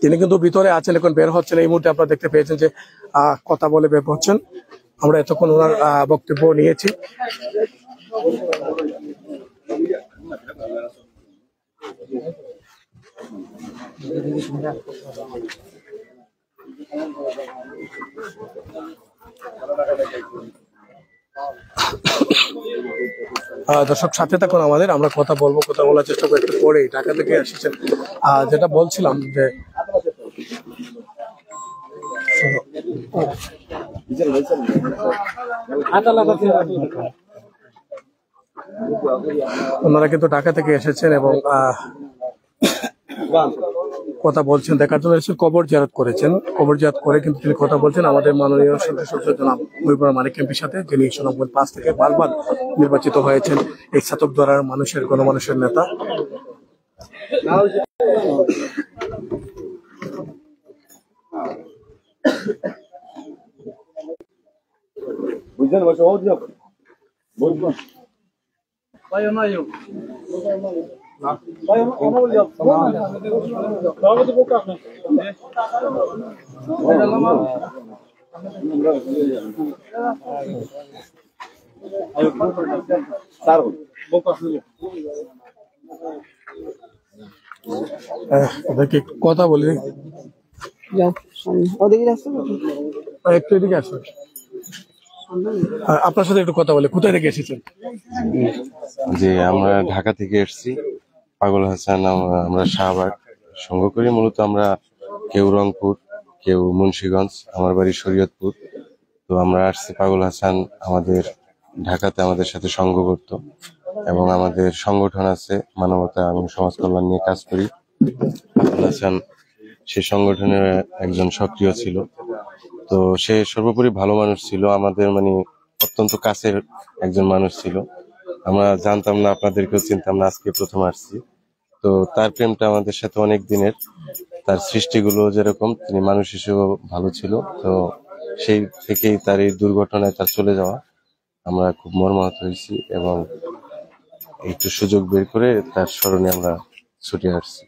তিনি কিন্তু ভিতরে আছেন, এখন বের হচ্ছেন। এই মুহূর্তে আপনারা দেখতে পেয়েছেন যে কথা বলে বের হচ্ছেন। আমরা এতক্ষণ ওনার বক্তব্য নিয়েছি। দর্শক সাথে থাকুন আমাদের, আমরা কথা বলবো, কথা বলার চেষ্টা করবো। একটু পরেই ঢাকা থেকে এসেছেন, যেটা বলছিলাম যে ওনারা কিন্তু ঢাকা থেকে এসেছেন এবং কথা বলছেন, দেখার জন্য এসেছেন, কবর জিয়ারত করেছেন। কবর জিয়ারত করে কিন্তু তিনি কথা বলছেন আমাদের মাননীয় সদস্য জনাব মহিবুর রহমান মানিক এমপির সাথে, যিনি সুনামগঞ্জ 5 থেকে বারবার নির্বাচিত হয়েছেন, এই ছাতকধরার মানুষের, গণমানুষের নেতা। কথা বলি, একটু এদিকে আসুন, আপনার সাথে একটু কথা বলি। কোথায় থেকে এসেছেন? যে আমরা ঢাকা থেকে এসেছি, পাগল হাসান আমরা শাহবাগ সঙ্গ করি। মূলত আমরা কেউ রংপুর, কেউ মুন্সিগঞ্জ, আমার বাড়ি শরীয়তপুর। তো আমরা আসছি, পাগল হাসান আমাদের ঢাকাতে আমাদের সাথে সঙ্গ করত, এবং আমাদের সংগঠন আছে মানবতা এবং সমাজ কল্যাণ নিয়ে কাজ করি। পাগল হাসান সে সংগঠনের একজন সক্রিয় ছিল। তো সে সর্বোপরি ভালো মানুষ ছিল, আমাদের মানে অত্যন্ত কাছের একজন মানুষ ছিল। আমরা জানতাম না, আপনাদেরকেও চিনতাম না, আজকে প্রথম আসছি। তো তার প্রেমটা আমাদের সাথে অনেক দিনের, তার সৃষ্টিগুলো যেরকম, তিনি মানুষ হিসেবেও ভালো ছিল। তো সেই থেকেই তার এই দুর্ঘটনায় তার চলে যাওয়া আমরা খুব মর্মাহত হয়েছি, এবং একটু সুযোগ বের করে তার স্মরণে আমরা ছুটে আসছি।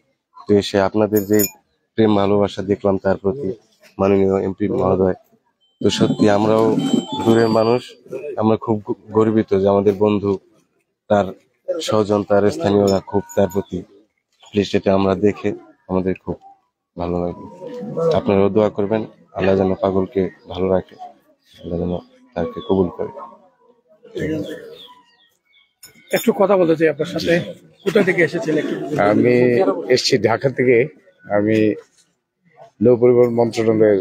তো এসে আপনাদের যে প্রেম ভালোবাসা দেখলাম তার প্রতি, মাননীয় এমপি মহোদয়, তো সত্যি আমরাও দূরের মানুষ, আমরা খুব গর্বিত যে আমাদের বন্ধু, তার স্বজন, তার স্থানীয়রা খুব তার প্রতি প্লিজ, এটা আমরা দেখে আমাদের খুব ভালো লাগে। আপনারাও দোয়া করবেন, আল্লাহ যেন পাগলকে ভালো রাখে, আল্লাহ যেন তাকে কবুল করে। একটু কথা বলতে চাই আপনার সাথে, কোথা থেকে এসেছেন? আমি এসেছি ঢাকা থেকে। আমি নৌ পরিবহন মন্ত্রণালয়ের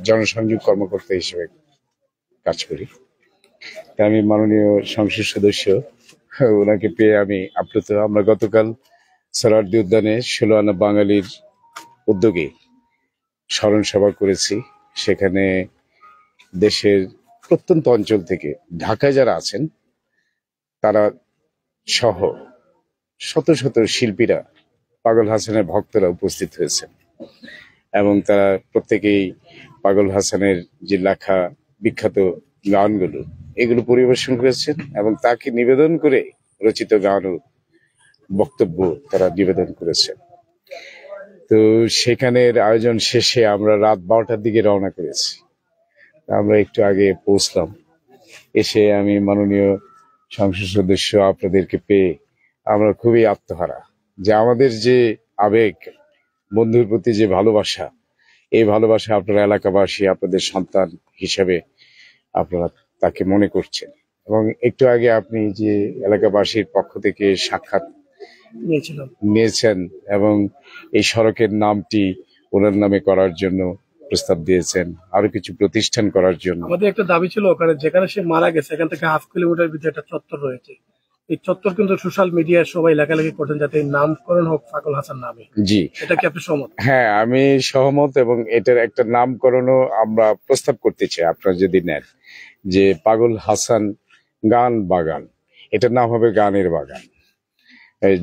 জনসংযোগ কর্মকর্তা হিসেবে কাজ করি। আমি মাননীয় সংসদ সদস্য, ওনাকে পেয়ে আমি আপ্লুত। আমরা গতকাল সোহরাওয়ার্দী উদ্যানে 16 আনা বাঙালির উদ্যোগে স্মরণ সভা করেছি। সেখানে দেশের প্রত্যন্ত অঞ্চল থেকে ঢাকায় যারা আছেন তারা সহ শত শত শিল্পীরা, পাগল হাসানের ভক্তরা উপস্থিত হয়েছেন এবং তারা প্রত্যেকেই পাগল হাসানের যে লেখা বিখ্যাত গানগুলো এগুলো পরিবেশন করেছেন এবং তাকে নিবেদন করে রচিত গান ও বক্তব্য তারা নিবেদন করেছেন। তো সেখানের আয়োজন শেষে আমরা রাত 12টার দিকে রওনা করেছি। আমরা একটু আগে পৌঁছলাম। এসে আমি মাননীয় সংসদ সদস্য আপনাদেরকে পেয়ে আমরা খুবই আত্মহারা, যে আমাদের যে আবেগ, বন্ধুর প্রতি যে ভালোবাসা, এই ভালোবাসা আপনারা এলাকাবাসী আপনাদের সন্তান হিসাবে আপনারা তাকে মনে করছেন। এবং একটু আগে আপনি যে এলাকাবাসীর পক্ষ থেকে সাক্ষাৎ নিয়েছেন এবং এই সড়কের নামটি ওনার নামে করার জন্য প্রস্তাব দিয়েছেন, আরো কিছু প্রতিষ্ঠান করার জন্য। আমাদের একটা দাবি ছিল, ওখানে যেখানে সে মারা গেছে এখান থেকে 1/2 কিলোমিটার ভিতরে একটা চত্বর রয়েছে, এই চত্বর কিন্তু সোশ্যাল মিডিয়ায় সবাই লেখালেখি করছেন যাতে নামকরণ হোক পাগল হাসান নামে। জি, এটা কি আপনি সহমত? হ্যাঁ, আমি সহমত এবং এটার একটা নামকরণও আমরা প্রস্তাব করতে চাই। আপনারা যদি নেন যে পাগল হাসান গান বাগান, এটার নাম হবে গানের বাগান,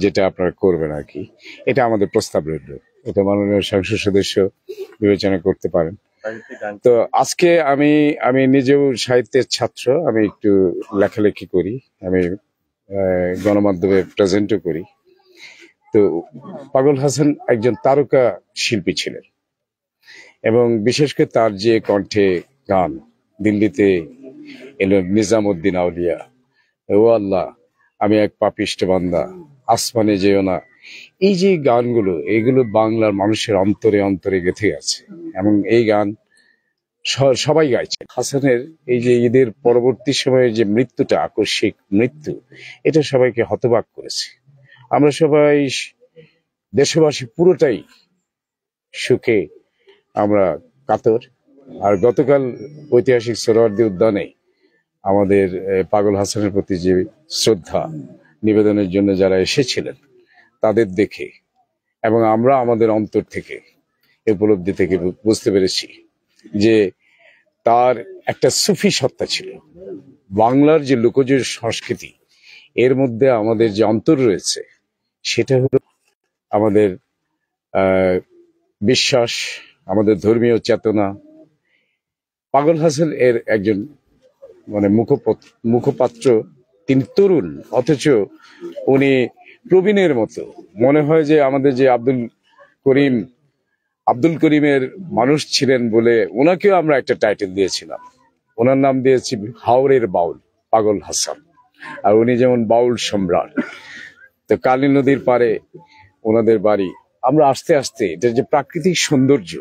যেটা আপনারা করবেন আর কি। এটা আমাদের প্রস্তাব রইল, এটা মাননীয় সংসদ সদস্য বিবেচনা করতে পারেন। তো আজকে আমি নিজেও সাহিত্যের ছাত্র, আমি একটু লেখালেখি করি, আমি গণমাধ্যমে প্রেজেন্টও করি। তো পাগল হাসান একজন তারকা শিল্পী ছিলেন এবং বিশেষ করে তার যে কণ্ঠে গান, দিল্লিতে এলো নিজামুদ্দিন আউলিয়া, ও আল্লাহ আমি এক পাপিষ্ঠ বান্দা, আসমানে যেও না, এই যে গানগুলো, এগুলো বাংলার মানুষের অন্তরে অন্তরে গেঁথে গেছে এবং এই গান সবাই গাইছে। হাসানের এই যে ঈদের পরবর্তী সময়ে যে মৃত্যুটা, আকস্মিক মৃত্যু, এটা সবাইকে হতবাক করেছে। আমরা সবাই দেশবাসী পুরোটাই সুখে আমরা কাতর। আর গতকাল ঐতিহাসিক সোহরাওয়ার্দী উদ্যানে আমাদের পাগল হাসানের প্রতি যে শ্রদ্ধা নিবেদনের জন্য যারা এসেছিলেন তাদের দেখে এবং আমরা আমাদের অন্তর থেকে উপলব্ধি থেকে বুঝতে পেরেছি যে তার একটা সুফি সত্তা ছিল। বাংলার যে লোকজ সংস্কৃতি, এর মধ্যে আমাদের যে অন্তর রয়েছে সেটা হলো আমাদের বিশ্বাস, আমাদের ধর্মীয় চেতনা। পাগল হাসান এর একজন মুখপাত্র, তিনি তরুণ অথচ উনি প্রবীণের মতো। মনে হয় যে আমাদের যে আব্দুল করিমের মানুষ ছিলেন বলে ওনাকেও আমরা একটা টাইটেল দিয়েছিলাম, ওনার নাম দিয়েছি হাওরের বাউল পাগল হাসান। আর উনি যেমন বাউল সম্রাট। তো কালী নদীর পারে ওনাদের বাড়ি। আমরা আস্তে আস্তে এটার যে প্রাকৃতিক সৌন্দর্য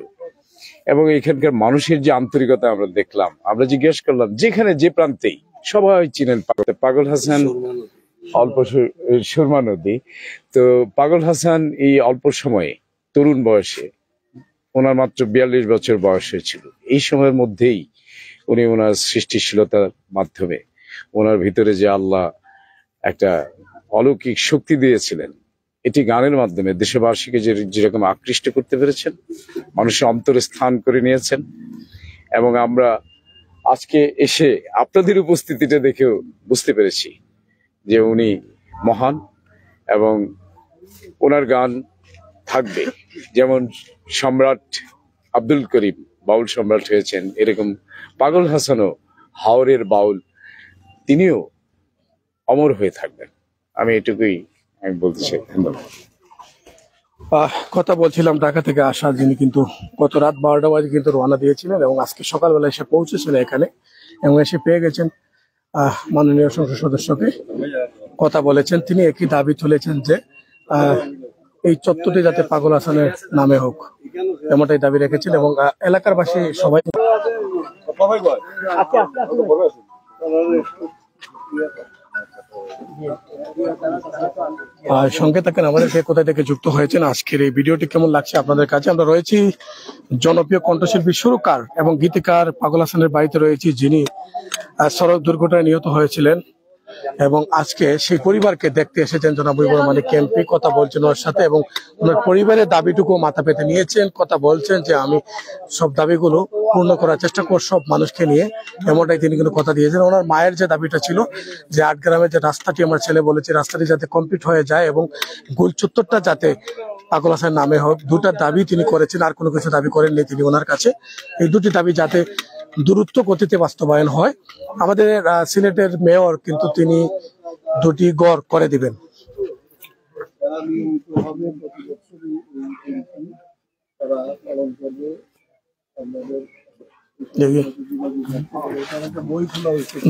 এবং এখানকার মানুষের যে আন্তরিকতা আমরা দেখলাম, আমরা জিজ্ঞেস করলাম যেখানে যে প্রান্তেই, সবাই চিনেন পাগল হাসান। অল্প সুরমা নদী। তো পাগল হাসান এই অল্প সময়ে, তরুণ বয়সে, ওনার মাত্র 42 বছর বয়স হয়েছিল, এই সময়ের মধ্যেই উনি ওনার সৃষ্টিশীলতার মাধ্যমে ওনার ভিতরে যে আল্লাহ একটা অলৌকিক শক্তি দিয়েছিলেন, এটি গানের মাধ্যমে দেশবাসীকে যেরকম আকৃষ্ট করতে পেরেছেন, মানুষের অন্তরে স্থান করে নিয়েছেন। এবং আমরা আজকে এসে আপনাদের উপস্থিতিটা দেখেও বুঝতে পেরেছি যে উনি মহান এবং ওনার গান থাকবে। যেমন সম্রাট আব্দুল করিম বাউল সম্রাট হয়েছেন, এরকম পাগল হাসানও হাওরের বাউল, তিনিও অমর হয়ে থাকবেন। আমি এটুকুই আমি বলতে চাই। ধন্যবাদ। কথা বলছিলাম ঢাকা থেকে আসা, যিনি কিন্তু গত রাত 12টা বাজে কিন্তু রওনা দিয়েছিলেন এবং আজকে সকালবেলা এসে পৌঁছেছেন এখানে এবং এসে পেয়ে গেছেন মাননীয় সংসদ সদস্যকে। কথা বলেছেন, তিনি একই দাবি তুলেছেন যে এই চত্বরটি যাতে পাগল হাসানের নামে হোক, এমনটাই দাবি রেখেছেন এবং এলাকার বাসী সবাই। সঙ্গে থাকেন আমাদেরকে কোথায় থেকে যুক্ত হয়েছেন, আজকের এই ভিডিওটি কেমন লাগছে আপনাদের কাছে। আমরা রয়েছি জনপ্রিয় কণ্ঠশিল্পী সুরকার এবং গীতিকার পাগল হাসানের বাড়িতে রয়েছি, যিনি সড়ক দুর্ঘটনায় নিহত হয়েছিলেন এবং আজকে সেই পরিবারকে দেখতে এসেছেন জনাব মুজিবুর রহমান এমপি। কথা বলছেন ওর সাথে এবং ওনার পরিবারের দাবিটুকু মাথা পেতে নিয়েছেন। কথা বলছেন যে আমি সব দাবিগুলো পূর্ণ করার চেষ্টা করব সব মানুষকে নিয়ে, এমনটাই তিনি কিন্তু কথা দিয়েছেন। ওনার মায়ের যে দাবিটা ছিল যে আটগ্রামের যে রাস্তাটি আমার ছেলে বলেছে রাস্তাটি যাতে কমপ্লিট হয়ে যায় এবং গোল চত্বরটা যাতে পাগল হাসান নামে হোক, দুটা দাবি তিনি করেছেন, আর কোনো কিছু দাবি করেননি তিনি ওনার কাছে। এই দুটি দাবি যাতে দ্রুত গতিতে বাস্তবায়ন হয়। আমাদের সিলেটের মেয়র কিন্তু তিনি দুটি গড় করে দিবেন।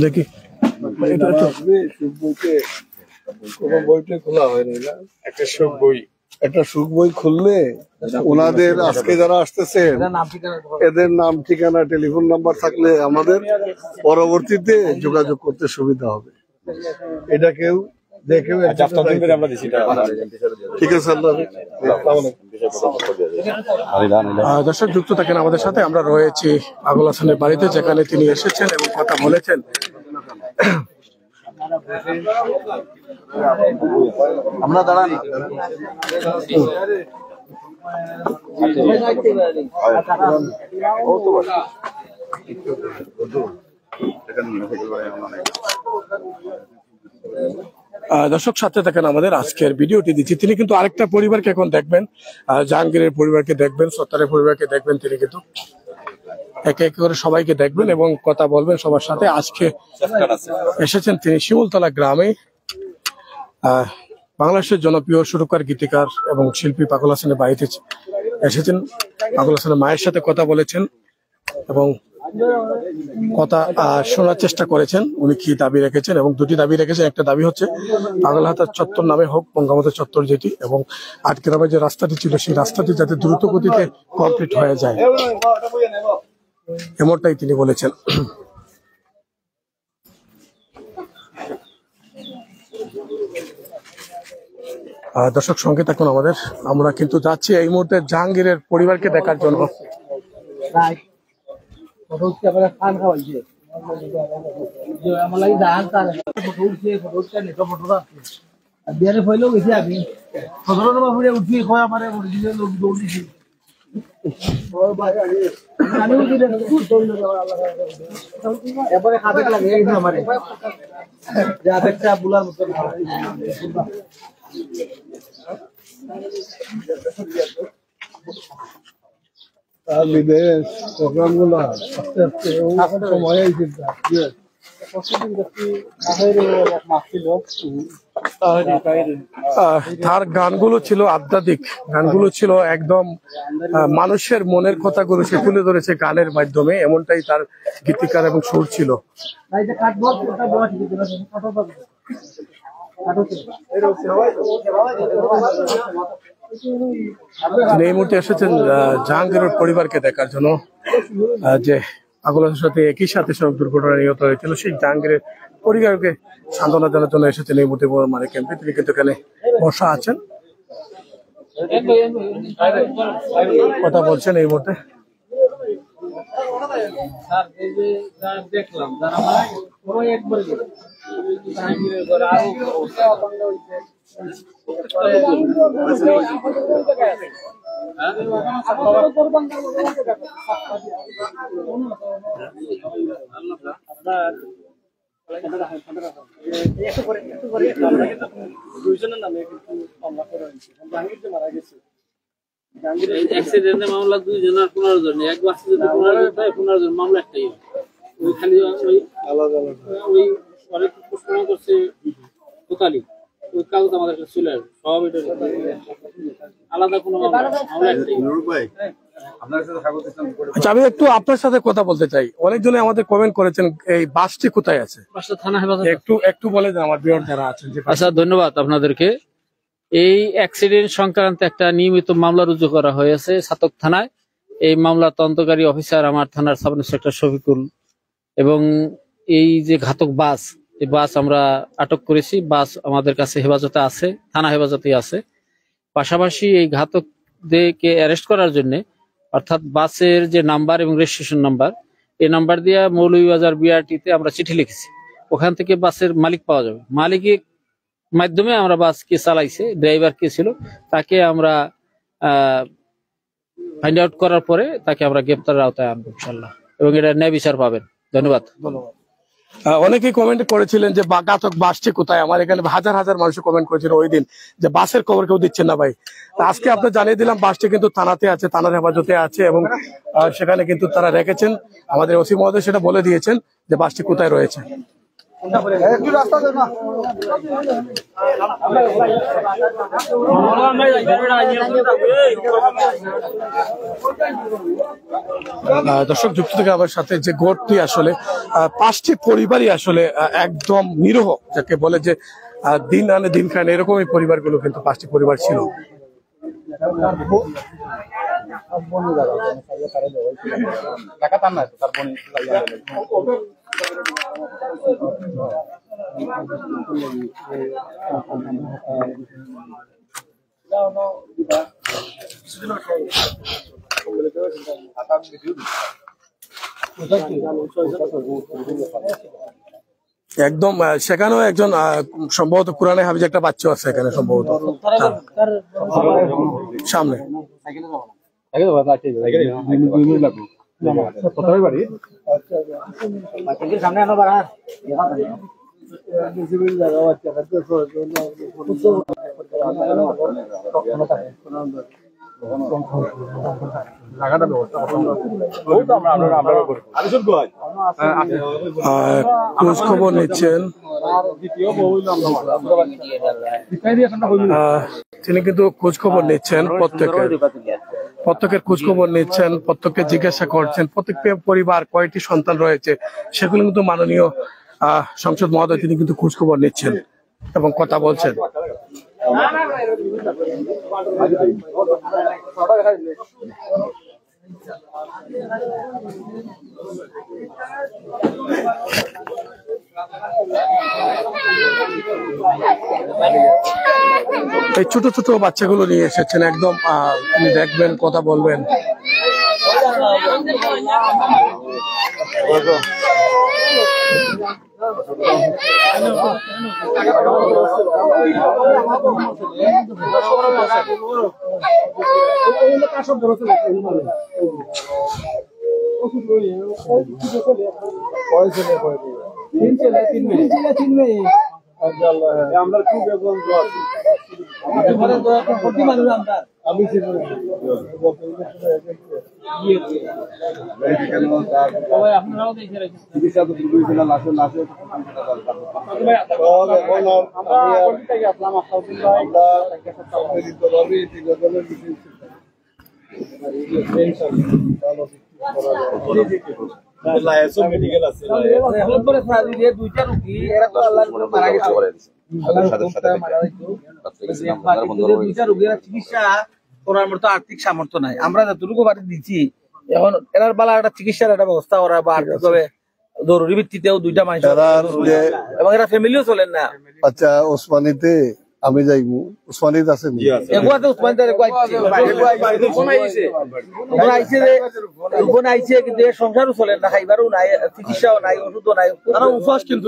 দেখি বইটা খোলা হয়নি না, একটা শোক বই, একটা সুখ বই খুললে ওনাদের আজকে যারা আসতেছেন এদের নাম ঠিকানা টেলিফোন নাম্বার থাকলে আমাদের পরবর্তীতে যোগাযোগ করতে সুবিধা হবে। এটা কেউ দেখেও ঠিক আছে। দর্শক যুক্ত থাকেন আমাদের সাথে, আমরা রয়েছি পাগল হাসানের বাড়িতে যেখানে তিনি এসেছেন এবং কথা বলেছেন। আমরা দাঁড়ান দর্শক সাথে থাকেন আমাদের আজকের ভিডিওটি দিচ্ছি। তিনি কিন্তু আরেকটা পরিবারকে এখন দেখবেন, জাহাঙ্গীরের পরিবারকে দেখবেন, সত্তারের পরিবারকে দেখবেন। তিনি কিন্তু একে একে করে সবাইকে দেখবেন এবং কথা বলবেন সবার সাথে। আজকে এসেছেন তিনি শিমুলতলা গ্রামে। বাংলাদেশের জনপ্রিয় সুরকার, গীতিকার এবং শিল্পী পাগল হাসানের বাড়িতে এসেছেন। পাগল হাসানের মায়ের সাথে কথা বলেছেন এবং কথা শোনার চেষ্টা করেছেন উনি কি দাবি রেখেছেন, এবং দুটি দাবি রেখেছেন। একটা দাবি হচ্ছে পাগল হাসান চত্বর নামে হোক, বঙ্গবন্ধু চত্বর যেটি, এবং আটগ্রামের যে রাস্তাটি ছিল সেই রাস্তাটি যাতে দ্রুত গতিতে কমপ্লিট হয়ে যায়, এমনটাই তিনি বলেছেন। দর্শক সঙ্গে থাকুন আমাদের, আমরা কিন্তু যাচ্ছি এই মুহূর্তে জাহাঙ্গীরের পরিবারকে দেখার জন্য। বিদেশ প্রোগ্রাম গুলো আস্তে আস্তে সময় তার গানগুলো ছিল আধ্যাত্মিক, গানগুলো ছিল একদম মানুষের মনের কথাগুলো সে তুলে ধরেছে গানের মাধ্যমে, এমনটাই তার গীতিকার এবং সুর ছিল। তিনি এই মুহূর্তে এসেছেন জাহাঙ্গীরের পরিবারকে দেখার জন্য, যে পাগল হাসানের সাথে একই সাথে সড়ক দুর্ঘটনা নিহত হয়েছিল সেই জাহাঙ্গীরের পরিবারকে সান্ত্বনা দেওয়ার জন্য এসেছেন এই মুহূর্তে মানে ক্যাম্পে। তিনি কিন্তু এখানে বসা আছেন, কথা বলছেন এই মুহূর্তে। দেখলাম অ্যাক্সিডেন্টে মামলা 2 জনের 15 জন, এক বাসে যদি 15 জন হয় 15 জন মামলা একটাই হয়। ওই খালি ওই আলাদা ওই অনেক প্রশ্ন করছে টোটালি ওই কাগজ আমাদের কাছে চলে আসবে সব, এটা আলাদা কোনো মামলা একটাই। আচ্ছা, আমি একটু আপনার সাথে কথা বলতে চাই। অনেকজনে আমাদের কমেন্ট করেছেন এই বাসটি কোথায় আছে, থানা হেফাজত, একটু বলে দেন আমার বিরোধ যারা আছেন। আচ্ছা, ধন্যবাদ আপনাদেরকে। এই অ্যাক্সিডেন্ট সংক্রান্ত একটা নিয়মিত মামলা রুজু করা হয়েছে ছাতক থানায়। এই মামলা তদন্তকারী অফিসার আমার থানার সাব ইন্সপেক্টর শফিকুল, এবং এই যে ঘাতক বাস, এই বাস আমরা আটক করেছি। বাস আমাদের কাছে হেফাজতে আছে, থানা হেফাজতে আছে। পাশাপাশি এই ঘাতকদেরকে অ্যারেস্ট করার জন্য, অর্থাৎ বাসের যে নাম্বার এবং রেজিস্ট্রেশন নাম্বার, এই নাম্বার দিয়ে মৌলভীবাজার বিআরটিতে আমরা চিঠি লিখেছি। ওখান থেকে বাসের মালিক পাওয়া যাবে। মালিকের মাধ্যমে আমরা বাস কে চালাইছে, ড্রাইভার কে ছিল, তাকে আমরা ফাইন্ড আউট করার পরে তাকে আমরা গ্রেপ্তারের আওতায় আনবো ইনশাল্লাহ, এবং এটা ন্যায় বিচার পাবেন। ধন্যবাদ। অনেকেই কমেন্ট করেছিলেন যে ঘাতক বাসটি কোথায়। আমার এখানে হাজার হাজার মানুষ কমেন্ট করেছিল ওই দিন যে বাসের খবর কেউ দিচ্ছেন না ভাই। আজকে আপনার জানিয়ে দিলাম বাসটি কিন্তু থানাতে আছে, থানার হেফাজতে আছে, এবং সেখানে কিন্তু তারা রেখেছেন। আমাদের ওসি মহোদয় সেটা বলে দিয়েছেন যে বাসটি কোথায় রয়েছে। দর্শক যুক্ত থেকে আমার সাথে যে গোটটি আসলে 5টি পরিবারই আসলে একদম নিরহ, যাকে বলে যে দিন আনে দিন খায় এরকমই পরিবারগুলো কিন্তু 5টি পরিবার ছিল। একদম সেখানেও একজন সম্ভবত কোরআনে হাফিজ একটা বাচ্চা আছে এখানে সম্ভবত সামনে। খোঁজ খবর নিচ্ছেন তিনি, কিন্তু খোঁজ খবর নিচ্ছেন প্রত্যেকের খোঁজ খবর নিচ্ছেন, প্রত্যেককে জিজ্ঞাসা করছেন প্রত্যেক পরিবার কয়টি সন্তান রয়েছে সেগুলো কিন্তু মাননীয় সংসদ মহোদয় তিনি কিন্তু খোঁজ খবর নিচ্ছেন এবং কথা বলছেন। এই ছোট ছোট বাচ্চাগুলো নিয়ে এসেছেন, একদম তিনি দেখবেন, কথা বলবেন। চিকিৎসা করার মতো আর্থিক সামর্থ্য নাই। আমরা যতটুকু বাড়ি দিচ্ছি এখন এনার বেলা একটা চিকিৎসার একটা ব্যবস্থা করা বা আর্থিকভাবে জরুরি ভিত্তিতেও 2টা মানুষ এবং এরা ফ্যামিলিও চলেন না। আচ্ছা ওসমানীতে আমি যাইবো, ওসমানীত আছেন কিন্তু সংসারও চলেন না, খাইবারও নাই, চিকিৎসাও নাই, ওষুধও নাই। কিন্তু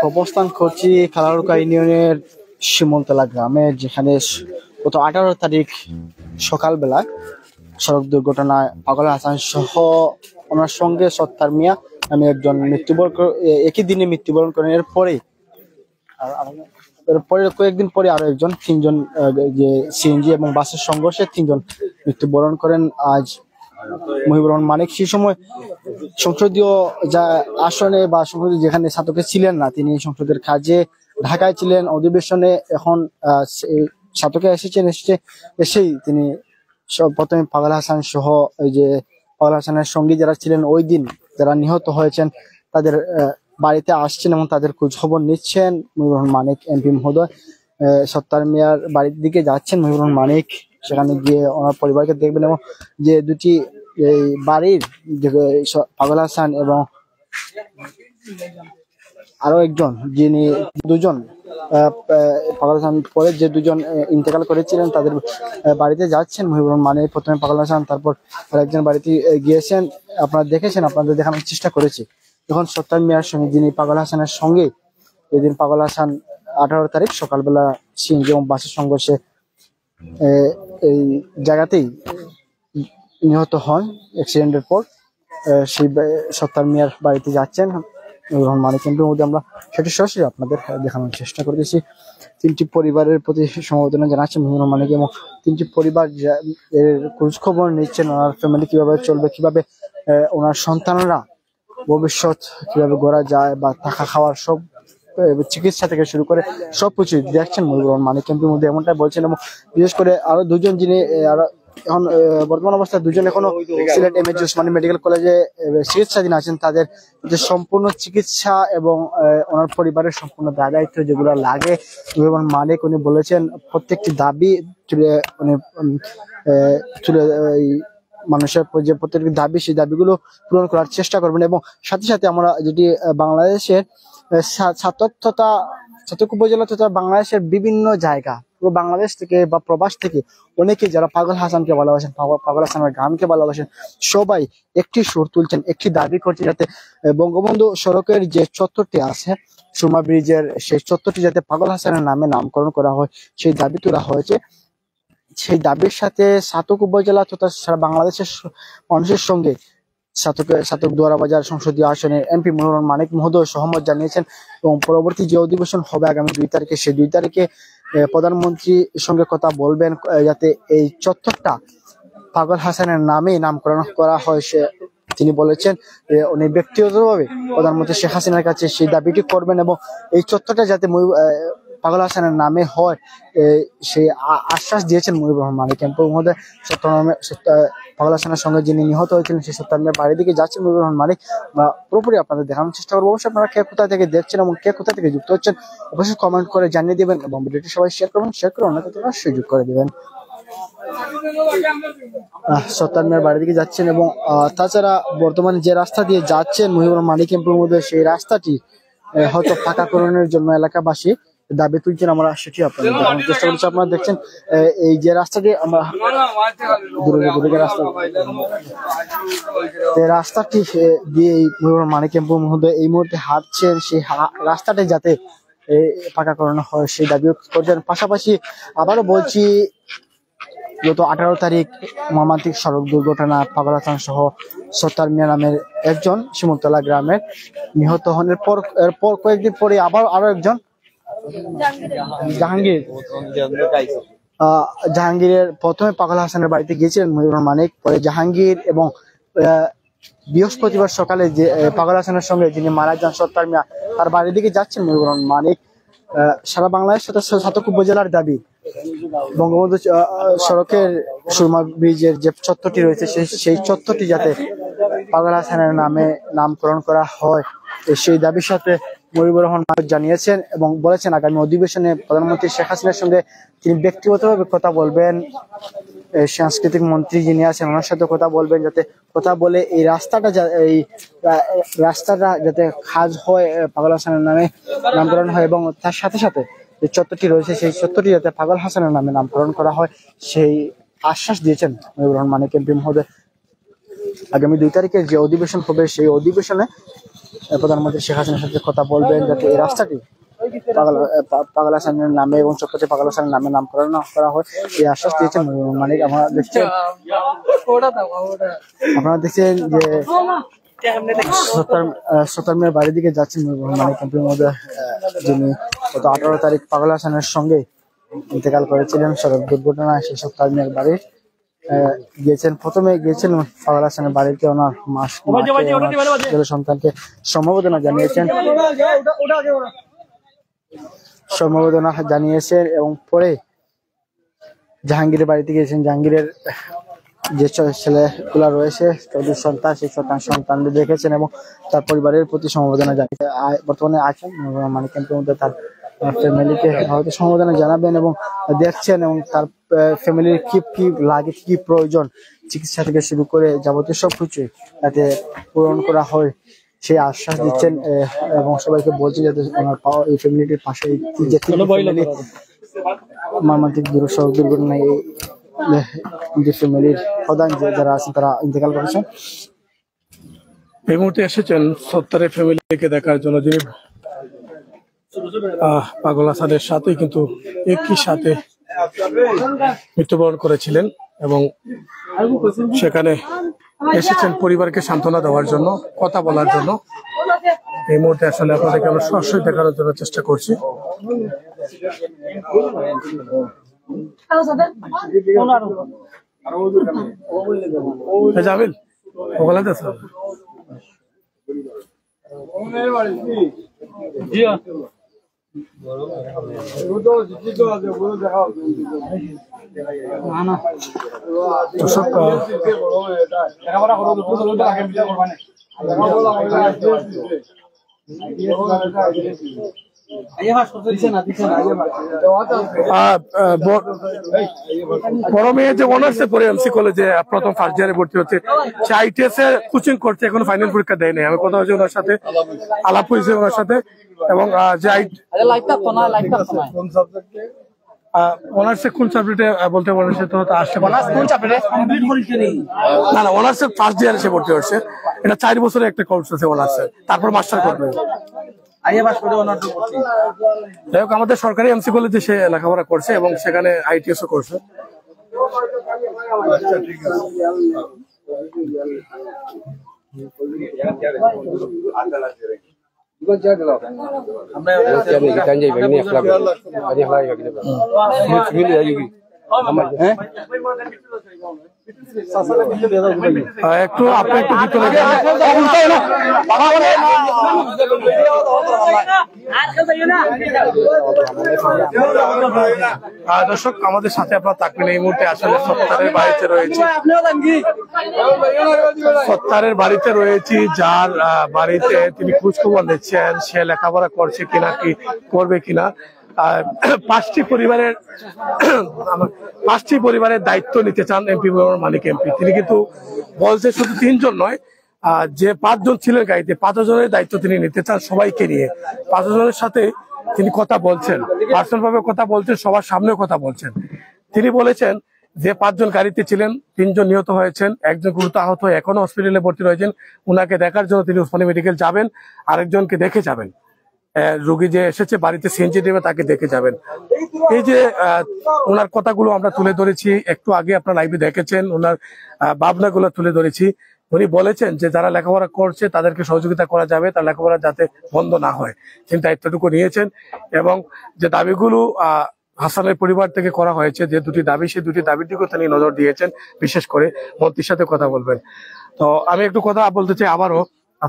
অবস্থান করছি খালারুকা ইউনিয়নের শিমলতলা গ্রামে, যেখানে গত 18 তারিখ সকালবেলা সড়ক দুর্ঘটনায় পাগল হাসান সহ ওনার সঙ্গে সত্তার মিয়া আমি একজন একই দিনে মৃত্যুবরণ করেন। এরপরে এরপরে কয়েকদিন পরে আরো একজন, তিনজন যে সিএনজি এবং বাসের সংঘর্ষে তিনজন মৃত্যুবরণ করেন আজ মুহিবুর রহমান মানিক। সেই সময় সংসদীয় যা আসনে বা সংসদীয় যেখানে ছাত্রকে ছিলেন না, তিনি সংসদের কাজে ঢাকায় ছিলেন অধিবেশনে। এখন ছাত্রকে এসেই তিনি প্রথমে পাগল হাসান সহ এই যে পাগল হাসানের সঙ্গী যারা ছিলেন ওই দিন যারা নিহত হয়েছেন তাদের বাড়িতে আসছেন এবং তাদের খোঁজ খবর নিচ্ছেন। মুহিবুর রহমান মানিক এমপি মহোদয় সত্তার মিয়ার বাড়ির দিকে যাচ্ছেন মুহিবুর রহমান মানিক, সেখানে গিয়ে ওনার পরিবারকে দেখবেন এবং যে দুটি এই বাড়ির পাগল হাসান এবং আরো একজন যিনি দুজন পাগল হাসান পরে যে দুজন ইন্তেকাল করেছিলেন তাদের বাড়িতে যাচ্ছেন মুহিবুর রহমান মানিক। প্রথমে পাগল হাসান, তারপর আরেকজন বাড়িতে গিয়েছেন, আপনারা দেখেছেন, আপনাদের দেখানোর চেষ্টা করেছি। এখন সত্তার মিয়ার সঙ্গে যিনি পাগল হাসানের সঙ্গে এদিন পাগল হাসান 18 তারিখ সকালবেলা সিএনজি এবং বাসের সংঘর্ষে এই জায়গাতেই নিহত হন অ্যাক্সিডেন্টের পর। সেই সত্তার মিয়ার বাড়িতে যাচ্ছেন মুহিবুর রহমান মানিক এমপির মধ্যে আমরা সেটি সরাসরি আপনাদের দেখানোর চেষ্টা করতেছি। তিনটি পরিবারের প্রতি সমবেদনা জানাচ্ছেন মুহিবুর রহমান মানিক এবং তিনটি পরিবার এর খোঁজ খবর নিচ্ছেন, ওনার ফ্যামিলি কিভাবে চলবে, কিভাবে ওনার সন্তানরা ভবিষ্যৎ কিভাবে গড়া যায় বা থাকা খাওয়ার সব চিকিৎসা থেকে শুরু করে সবকিছু দেখছেন মুহিবুর রহমান মানিক এমপির মধ্যে, এমনটাই বলছেন। এবং বিশেষ করে আরো দুজন যিনি আরো এখন বর্তমান অবস্থায় দুজন এখনো সিলেট এমএজি ওসমানী মেডিকেল কলেজে চিকিৎসাধীন আছেন, তাদের যে সম্পূর্ণ চিকিৎসা এবং ওনার পরিবারের সম্পূর্ণ দায়িত্ব যেগুলো লাগে মুহিবুর রহমান মানিক উনি বলেছেন প্রত্যেকটি দাবি তুলে মানুষের যে প্রত্যেকটি দাবি সেই দাবিগুলো পূরণ করার চেষ্টা করবেন। এবং সাথে সাথে আমরা যেটি বাংলাদেশের ছাতক উপজেলা তথা বাংলাদেশের বিভিন্ন জায়গা পুরো বাংলাদেশ থেকে বা প্রবাস থেকে অনেকে যারা পাগল হাসানকে ভালোবাসেন, পাগল হাসানের গানকে ভালোবাসেন, সবাই একটি সুর তুলছেন, একটি দাবি করছে যাতে বঙ্গবন্ধু সড়কের যে চত্বরটি আছে সুরমা ব্রিজের সেই চত্বরটি যাতে পাগল হাসানের নামে নামকরণ করা হয় সেই দাবি তোলা হয়েছে। সেই দাবির সাথে ছাতক উপজেলা তথা সারা বাংলাদেশের মানুষের সঙ্গে ছাতক দুয়ারাবাজার সংসদীয় আসনের এমপি মুহিবুর রহমান মানিক মহোদয় সহমত জানিয়েছেন এবং পরবর্তী যে অধিবেশন হবে আগামী 2 তারিখে সেই 2 তারিখে প্রধানমন্ত্রীর সঙ্গে কথা বলবেন যাতে এই চত্বরটা পাগল হাসানের নামে নামকরণ করা হয়। তিনি বলেছেন উনি ব্যক্তিগতভাবে প্রধানমন্ত্রী শেখ হাসিনার কাছে সেই দাবিটি করবেন এবং এই চত্বরটা যাতে পাগল হাসানের নামে হয় সেই আশ্বাস দিয়েছেন মুহিবুর রহমান মানিক এমপি মহোদয়। পাগল হাসানের সঙ্গে যিনি নিহত হয়েছিলেন সেই সত্তার মিয়ার বাড়ির দিকে যাচ্ছেন মুহিবুর রহমান মানিক। পুরোপুরি আপনাদের দেখানোর চেষ্টা করবো। অবশ্যই আপনারা কে কোথা থেকে দেখছেন এবং কে কোথা থেকে যুক্ত হচ্ছেন অবশ্যই কমেন্ট করে জানিয়ে দিবেন এবং ভিডিওটি সবাই শেয়ার করে অন্যকে সুযোগ করে দিবেন। সত্তার মিয়ার বাড়ির দিকে যাচ্ছেন এবং তাছাড়া বর্তমানে যে রাস্তা দিয়ে যাচ্ছেন মুহিবুর রহমান মানিক এমপির মধ্যে সেই রাস্তাটি হয়তো পাকাকরণের জন্য এলাকাবাসী দাবি তুলছেন, আমরা সেটি আপনাদের দেখানোর চেষ্টা করছি। আপনারা দেখছেন এই যে রাস্তাটি আমরা রাস্তাটি দিয়ে মুহিবুর রহমান মানিক এমপি মহোদয় এই মুহূর্তে হাঁটছেন, সেই রাস্তাটি যাতে পাকাকরণ হয় সেই দাবি করছেন। পাশাপাশি আবারও বলছি গত 18 তারিখ মর্মান্তিক সড়ক দুর্ঘটনা পাগল হাসান সহ সত্তার মিয়া নামের একজন শিমুলতলা গ্রামের নিহত হন। এরপর কয়েকদিন পরে আরো একজন জাহাঙ্গীরের প্রথমে পাগল হাসানের বাড়িতে গিয়েছিলেন মুহিবুর রহমান মানিক, পরে জাহাঙ্গীর এবং বৃহস্পতিবার সকালে যে পাগল হাসানের সঙ্গে যিনি মারা যান সত্তার মিয়া তার বাড়ির দিকে যাচ্ছেন মুহিবুর রহমান মানিক। সারা বাংলাদেশ ছাতক উপজেলার দাবি বঙ্গবন্ধু সড়কের সুরমা ব্রিজের যে চত্বরটি রয়েছে সেই চত্বরটি যাতে পাগল হাসানের নামে নামকরণ করা হয় সেই দাবির সাথে মুহিবুর রহমান মানিক জানিয়েছেন এবং বলেছেন আগামী অধিবেশনে প্রধানমন্ত্রী শেখ হাসিনার সঙ্গে তিনি ব্যক্তিগতভাবে কথা বলবেন, সাংস্কৃতিক মন্ত্রী যিনি আছেন ওনার সাথে কথা বলবেন, যাতে কথা বলে এই রাস্তাটা যাতে কাজ হয় পাগল হাসানের নামে নামকরণ হয় এবং তার সাথে সাথে যে চত্বরটি রয়েছে সেই চত্বরটি যাতে পাগল হাসানের নামে নামকরণ করা হয় সেই আশ্বাস দিয়েছেন মুহিবুর রহমান মানিক এমপি মহোদয়। আগামী 2 তারিখে যে অধিবেশন হবে সেই অধিবেশনে প্রধানমন্ত্রী শেখ হাসিনার সাথে কথা বলবেন যাতে এই রাস্তাটি পাগল হাসানের নামে এবং চক্রটি পাগল হাসানের নামে নামকরণ করা হয় এই আশ্বাস দিয়েছেন মুহিবুর রহমান মানিক। আপনারা দেখছেন যে সত্তার মিয়ার বাড়ির দিকে যাচ্ছেন মুহিবুর রহমান মানিক এমপির মধ্যে যিনি গত 18 তারিখ পাগল হাসানের সঙ্গে ইন্তেকাল করেছিলেন সড়ক দুর্ঘটনায়। সেসব তাজনের বাড়ি গিয়েছেন, প্রথমে গিয়েছিলেন পাগল হাসানের বাড়িতে, ওনার ছেলে সন্তানকে সমবেদনা জানিয়েছেন এবং পরে জাহাঙ্গীরের বাড়িতে গিয়েছেন। জাহাঙ্গীরের যে ছেলেগুলা রয়েছে চৌধুরী সন্তান, সেই সন্তানদের দেখেছেন এবং তার পরিবারের প্রতি সমবেদনা জানিয়েছে। বর্তমানে আছেন মানিক ক্যাম্পের মধ্যে, তার ফ্যামিলিকে হয়তো সমবেদনা জানাবেন এবং দেখছেন এবং তার ফ্যামিলির কি লাগে, কি প্রয়োজন, চিকিৎসা থেকে শুরু করে যাবতীয় সবকিছু যাতে পূরণ করা হয় সেই আশ্বাস দিচ্ছেন এবং সবাইকে বলছে যাতে ওনার এই ফ্যামিলিটির পাশে মর্মান্তিক দুর্ঘটনায় যে ফ্যামিলির প্রধান যারা আছেন তারা ইন্তেকাল করেছেন। এই মুহূর্তে এসেছেন সত্তারের ফ্যামিলিকে দেখার জন্য, যিনি পাগল হাসানের সাথে কিন্তু একই সাথে মৃত্যুবরণ করেছিলেন এবং সেখানে এসেছেন পরিবারকে সান্ত্বনা দেওয়ার জন্য, কথা বলার জন্য। এই মুহূর্তে আসলে আপনাদেরকে আমরা সরাসরি দেখানোর জন্য চেষ্টা করছি। জামিল ওখানে বড় মেয়ে যে অনার্সে পড়ে এমসি কলেজে প্রথম ফার্স্ট ইয়ারে ভর্তি হচ্ছে, সে আইটিএস এর কোচিং করছে, এখন ফাইনাল পরীক্ষা দেয়নি। আমি কথা হচ্ছে ওনার সাথে আলাপ হয়েছে ওনার সাথে এবং যে অনার্সে কোন সাবজেক্টে বলতে পারেন সে তো আসছে না, অনার্সের ফার্স্ট ইয়ারে সে ভর্তি হচ্ছে। এটা 4 বছরের একটা কোর্স আছে অনার্সের, তারপর মাস্টার করবে। যাই হোক, আমাদের সরকারি এমসি কলেজে সে লেখাপড়া করছে এবং সেখানে আইটিএস ও করছে। একটু আপনি একটু ভিতরে দর্শক আমাদের সাথে আপনারা থাকবেন। এই মুহূর্তে আসলে সত্তারের বাড়িতে রয়েছে, সত্তারের বাড়িতে রয়েছি, যার বাড়িতে তিনি খোঁজখবর নিচ্ছেন সে লেখাপড়া করছে কিনা, কি করবে কিনা। 5টি পরিবারের দায়িত্ব নিতে চান এমপি মানিক এমপি। তিনি কিন্তু বলছে শুধু 3 জন নয়, যে 5 জন ছিলেন গাড়িতে 5 জনের দায়িত্ব তিনি নিতে চান সবাইকে নিয়ে। 5 জনের সাথে তিনি কথা বলছেন, পার্সোনাল ভাবে কথা বলছেন, সবার সামনেও কথা বলছেন। তিনি বলেছেন যে 5 জন গাড়িতে ছিলেন, 3 জন নিহত হয়েছেন, 1 জন গুরুতর আহত হয়ে এখনো হসপিটালে ভর্তি রয়েছেন। উনাকে দেখার জন্য তিনি ওসমানী মেডিকেল যাবেন, আরেকজনকে দেখে যাবেন। রোগী যে এসেছে বাড়িতে সিএনজি নেবে তাকে দেখে যাবেন। এই যে ওনার কথাগুলো আমরা তুলে ধরেছি, একটু আগে আপনারা লাইভে দেখেছেন, ওনার ভাবনাগুলো তুলে ধরেছি। উনি বলেছেন যে যারা লেখাপড়া করছে তাদেরকে সহযোগিতা করা যাবে, তার লেখাপড়া যাতে বন্ধ না হয়, তিনি দায়িত্বটুকু নিয়েছেন। এবং যে দাবিগুলো হাসানের পরিবার থেকে করা হয়েছে, যে 2টি দাবি, সেই 2টি দাবির দিকেও তিনি নজর দিয়েছেন। বিশেষ করে মন্ত্রীর সাথে কথা বলবেন। তো আমি একটু কথা বলতে চাই আবারও,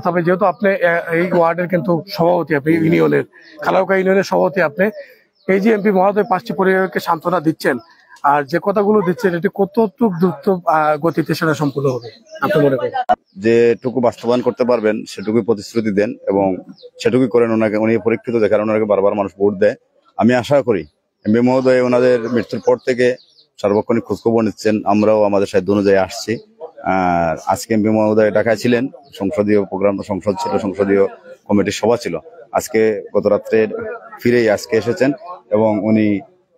তবে যেহেতু আপনি এই ওয়ার্ডের কিন্তু সভাপতি, আপনি ইউনিয়নের খালাউকা ইউনিয়নের সভাপতি, আপনি এই যে এমপি মহোদয় 5টি পরিবারকে সান্ত্বনা দিচ্ছেন, আর যে কথাগুলো দিচ্ছেন এটি কতটুকু দ্রুত গতিতে সেটা সম্পূর্ণ হবে আপনি মনে করেন? যেটুকু বাস্তবায়ন করতে পারবেন সেটুকুই প্রতিশ্রুতি দেন এবং সেটুকুই করেন। ওনাকে উনি পরীক্ষিত দেখার, ওনাকে বারবার মানুষ ভোট দেয়। আমি আশা করি এমপি মহোদয় ওনাদের মৃত্যুর পর থেকে সার্বক্ষণিক খোঁজখবর নিচ্ছেন। আমরাও আমাদের সাধ্য অনুযায়ী আসছি। আর আজকে এমপি মহোদয় ঢাকায় ছিলেন, সংসদীয় প্রোগ্রাম, সংসদ ছিল, সংসদীয় কমিটির সভা ছিল। আজকে গত রাত্রে ফিরেই আজকে এসেছেন এবং উনি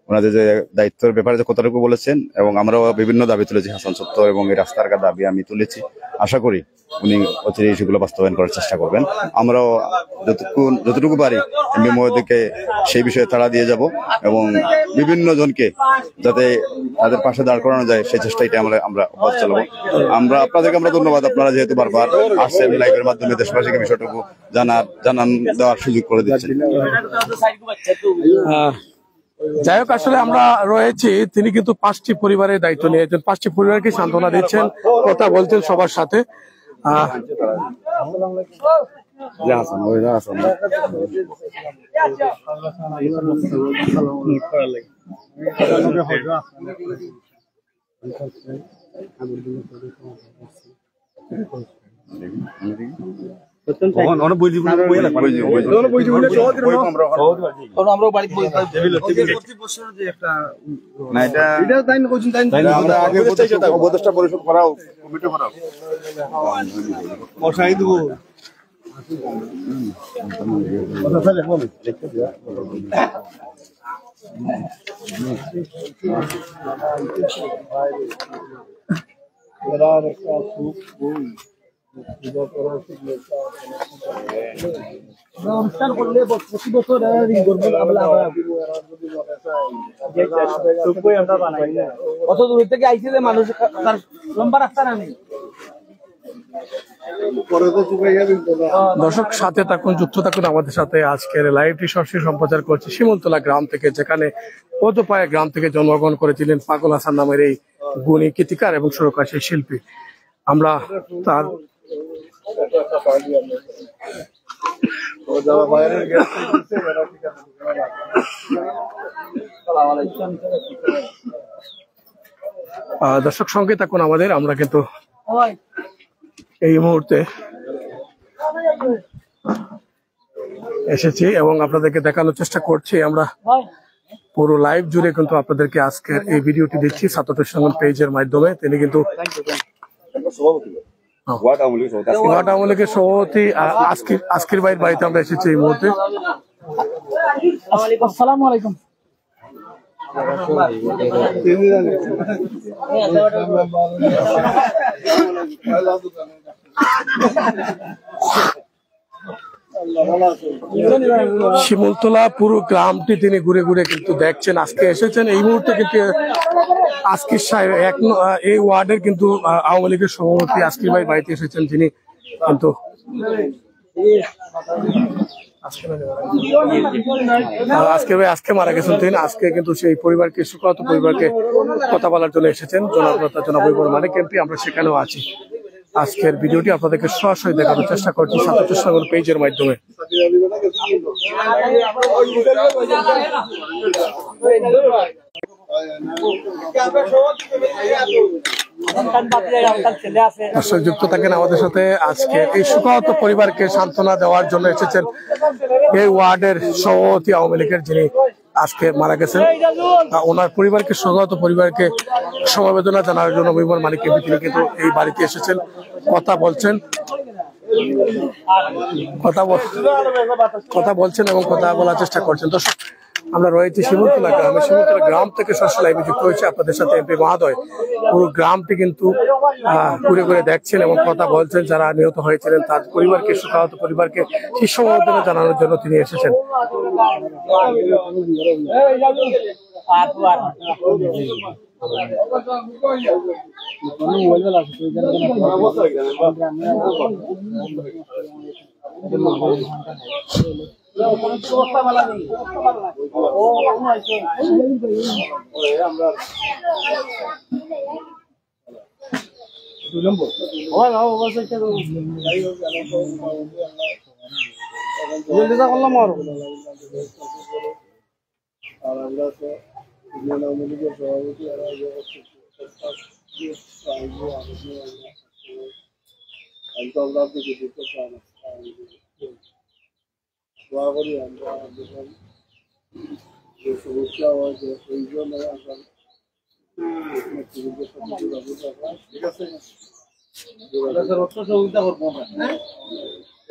ওনাদের যে দায়িত্বের ব্যাপারে যে কতটুকু বলেছেন, এবং আমরাও বিভিন্ন দাবি তুলেছি, হাসান সত্তর এবং এই রাস্তার দাবি আমি তুলেছি। আশা করি উনি অচিরেই সেগুলো বাস্তবায়ন করার চেষ্টা করবেন। আমরাও যতটুকু পারি এমপি মহোদয়কে সেই বিষয়ে তাড়া দিয়ে যাব এবং বিভিন্ন জনকে যাতে তাদের পাশে দাঁড় করানো যায় সেই চেষ্টাটা আমরা অব্যাহত চালাবো। আপনাদেরকে আমরা ধন্যবাদ, আপনারা যেহেতু বারবার আসছেন লাইভের মাধ্যমে দেশবাসীকে বিষয়টুকু জানান দেওয়ার সুযোগ করে দিচ্ছেন। যাই হোক, আসলে আমরা রয়েছি, তিনি কিন্তু 5টি পরিবারের দায়িত্ব নিয়েছেন, 5টি পরিবারকে সান্ত্বনা দিচ্ছেন, কথা বলছেন সবার সাথে। অনুষ্ঠান করলে প্রতি বছর অত দূর থেকে আইসি যে মানুষ লম্বা রাস্তা না নেই। দর্শক সাথে থাকুন, যুক্ত থাকুন আমাদের সাথে। আজকের লাইভটি সরাসরি সম্প্রচার করছি শিমুলতলা গ্রাম থেকে, যেখানে পদপায়ে গ্রাম থেকে জন্মগ্রহণ করেছিলেন পাগল হাসান নামের এই গুণী গীতিকার এবং সুরকার শিল্পী। আমরা তার দর্শক সঙ্গে থাকুন আমাদের। আমরা কিন্তু এই মুহূর্তে এসেছি এবং আপনাদেরকে দেখানোর চেষ্টা করছি। আমরা পুরো লাইভ জুড়ে কিন্তু আপনাদেরকে আজকের এই ভিডিওটি দিচ্ছি ছাত্র সংগঠন পেজের মাধ্যমে। তিনি কিন্তু ওয়ার্ড আওয়ামী লীগের সভাপতি আজকের ভাইয়ের বাড়িতে আমরা এসেছি এই মুহূর্তে। আসসালামু আলাইকুম। শিমুলতলা পুরো গ্রামটি তিনি ঘুরে ঘুরে কিন্তু দেখছেন। আজকে এসেছেন এই মুহূর্তে কিন্তু আজকির সাহেব এই ওয়ার্ডের কিন্তু আওয়ামী লীগের সভাপতি আজকির ভাই বাড়িতে এসেছেন। তিনি কিন্তু আজকে মারা গেছেন তিনি। আজকে কিন্তু সেই পরিবারকে, সুকান্ত পরিবারকে কথা বলার জন্য এসেছেন জনাব মানিক এমপি। আমরা সেখানেও আছি। আজকের ভিডিওটি আপনাদেরকে সরাসরি দেখানোর চেষ্টা করছি ছাত্র সংগঠন পেজের মাধ্যমে। যুক্ত থাকেন আমাদের সাথে। আজকে এই সুকান্ত পরিবারকে সান্ত্বনা দেওয়ার জন্য এসেছেন এই ওয়ার্ডের সভাপতি আওয়ামী লীগের, যিনি আজকে মারা গেছেন। ওনার পরিবারকে, সুকান্ত পরিবারকে সমবেদনা জানার জন্য মহিবুর মানিক এমপি তিনি কিন্তু এই বাড়িতে এসেছেন, কথা বলছেন এবং কথা বলার চেষ্টা করছেন। দর্শক আমরা রয়েছি শিমুলতলা গ্রামে। শিমুলতলা গ্রাম থেকে সরাসরি লাইভে যুক্ত হয়েছে আপনাদের সাথে এমপি মহোদয়। পুরো গ্রামটি কিন্তু ঘুরে ঘুরে দেখছেন এবং কথা বলছেন। যারা নিহত হয়েছিলেন তার পরিবারকে, সুকান্ত পরিবারকে সেই সমবেদনা জানানোর জন্য তিনি এসেছেন।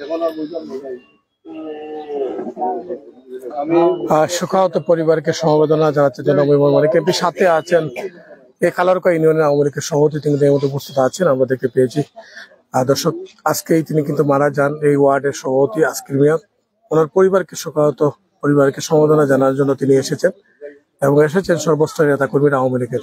এখন আর বুঝলাম শোকাহত পরিবারকে সমবেদনা জানাতে জনাব ইমন মালিক এমপি সাথে আছেন এই খালারকা ইউনিয়নের আওয়ামী লীগের সভাপতি তিনি এই মধ্যে উপস্থিত আছেন আমরা দেখতে পেয়েছি। দর্শক আজকেই তিনি কিন্তু মারা যান এই ওয়ার্ডের সভাপতি আজকের মিয়া। ওনার পরিবারকে শোকাহত পরিবারকে সমবেদনা জানার জন্য তিনি এসেছেন এবং এসেছেন সর্বস্তরের নেতা কর্মীরা আওয়ামী লীগের।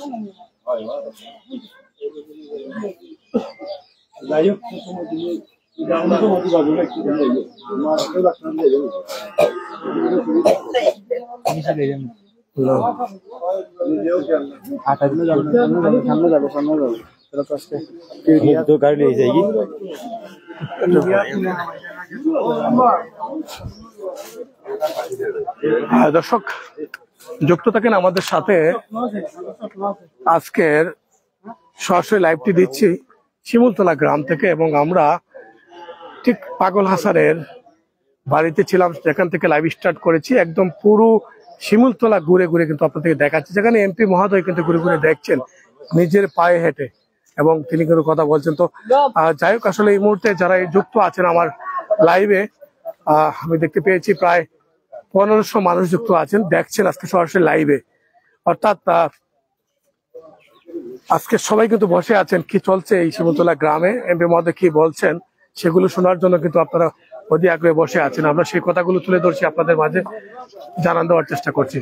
দর্শক যুক্ত থাকেন আমাদের সাথে। আজকের সরাসরি লাইভটি দিচ্ছি শিমুলতলা গ্রাম থেকে এবং আমরা ঠিক পাগল হাসানের বাড়িতে ছিলাম, যেখান থেকে লাইভ স্টার্ট করেছি। একদম পুরো শিমুলতলা ঘুরে ঘুরে কিন্তু আপনাদেরকে দেখাচ্ছি, যেখানে এমপি মহোদয় কিন্তু ঘুরে ঘুরে দেখছেন নিজের পায়ে হেঁটে এবং তিনি কিন্তু কথা বলছেন। তো যাই হোক, আসলে এই মুহূর্তে যারা যুক্ত আছেন আমার লাইভে আমি দেখতে পেয়েছি প্রায় 1500 মানুষ যুক্ত আছেন, দেখছেন আজকে সরাসরি লাইভে। অর্থাৎ আজকে সবাই কিন্তু বসে আছেন কি চলছে এই শিমুলতলা গ্রামে, এমপি মহোদয় কি বলছেন সেগুলো শোনার জন্য কিন্তু আপনারা অধীর আগ্রহে বসে আছেন। আমরা সেই কথাগুলো তুলে ধরছি, আপনাদের মাঝে জানান দেওয়ার চেষ্টা করছি।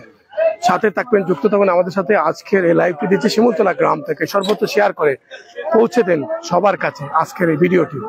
সাথে থাকবেন, যুক্ত থাকবেন আমাদের সাথে। আজকের এই লাইভটি দিচ্ছে শিমুলতলা গ্রাম থেকে। সর্বত্র শেয়ার করে পৌঁছে দেন সবার কাছে আজকের এই ভিডিওটি।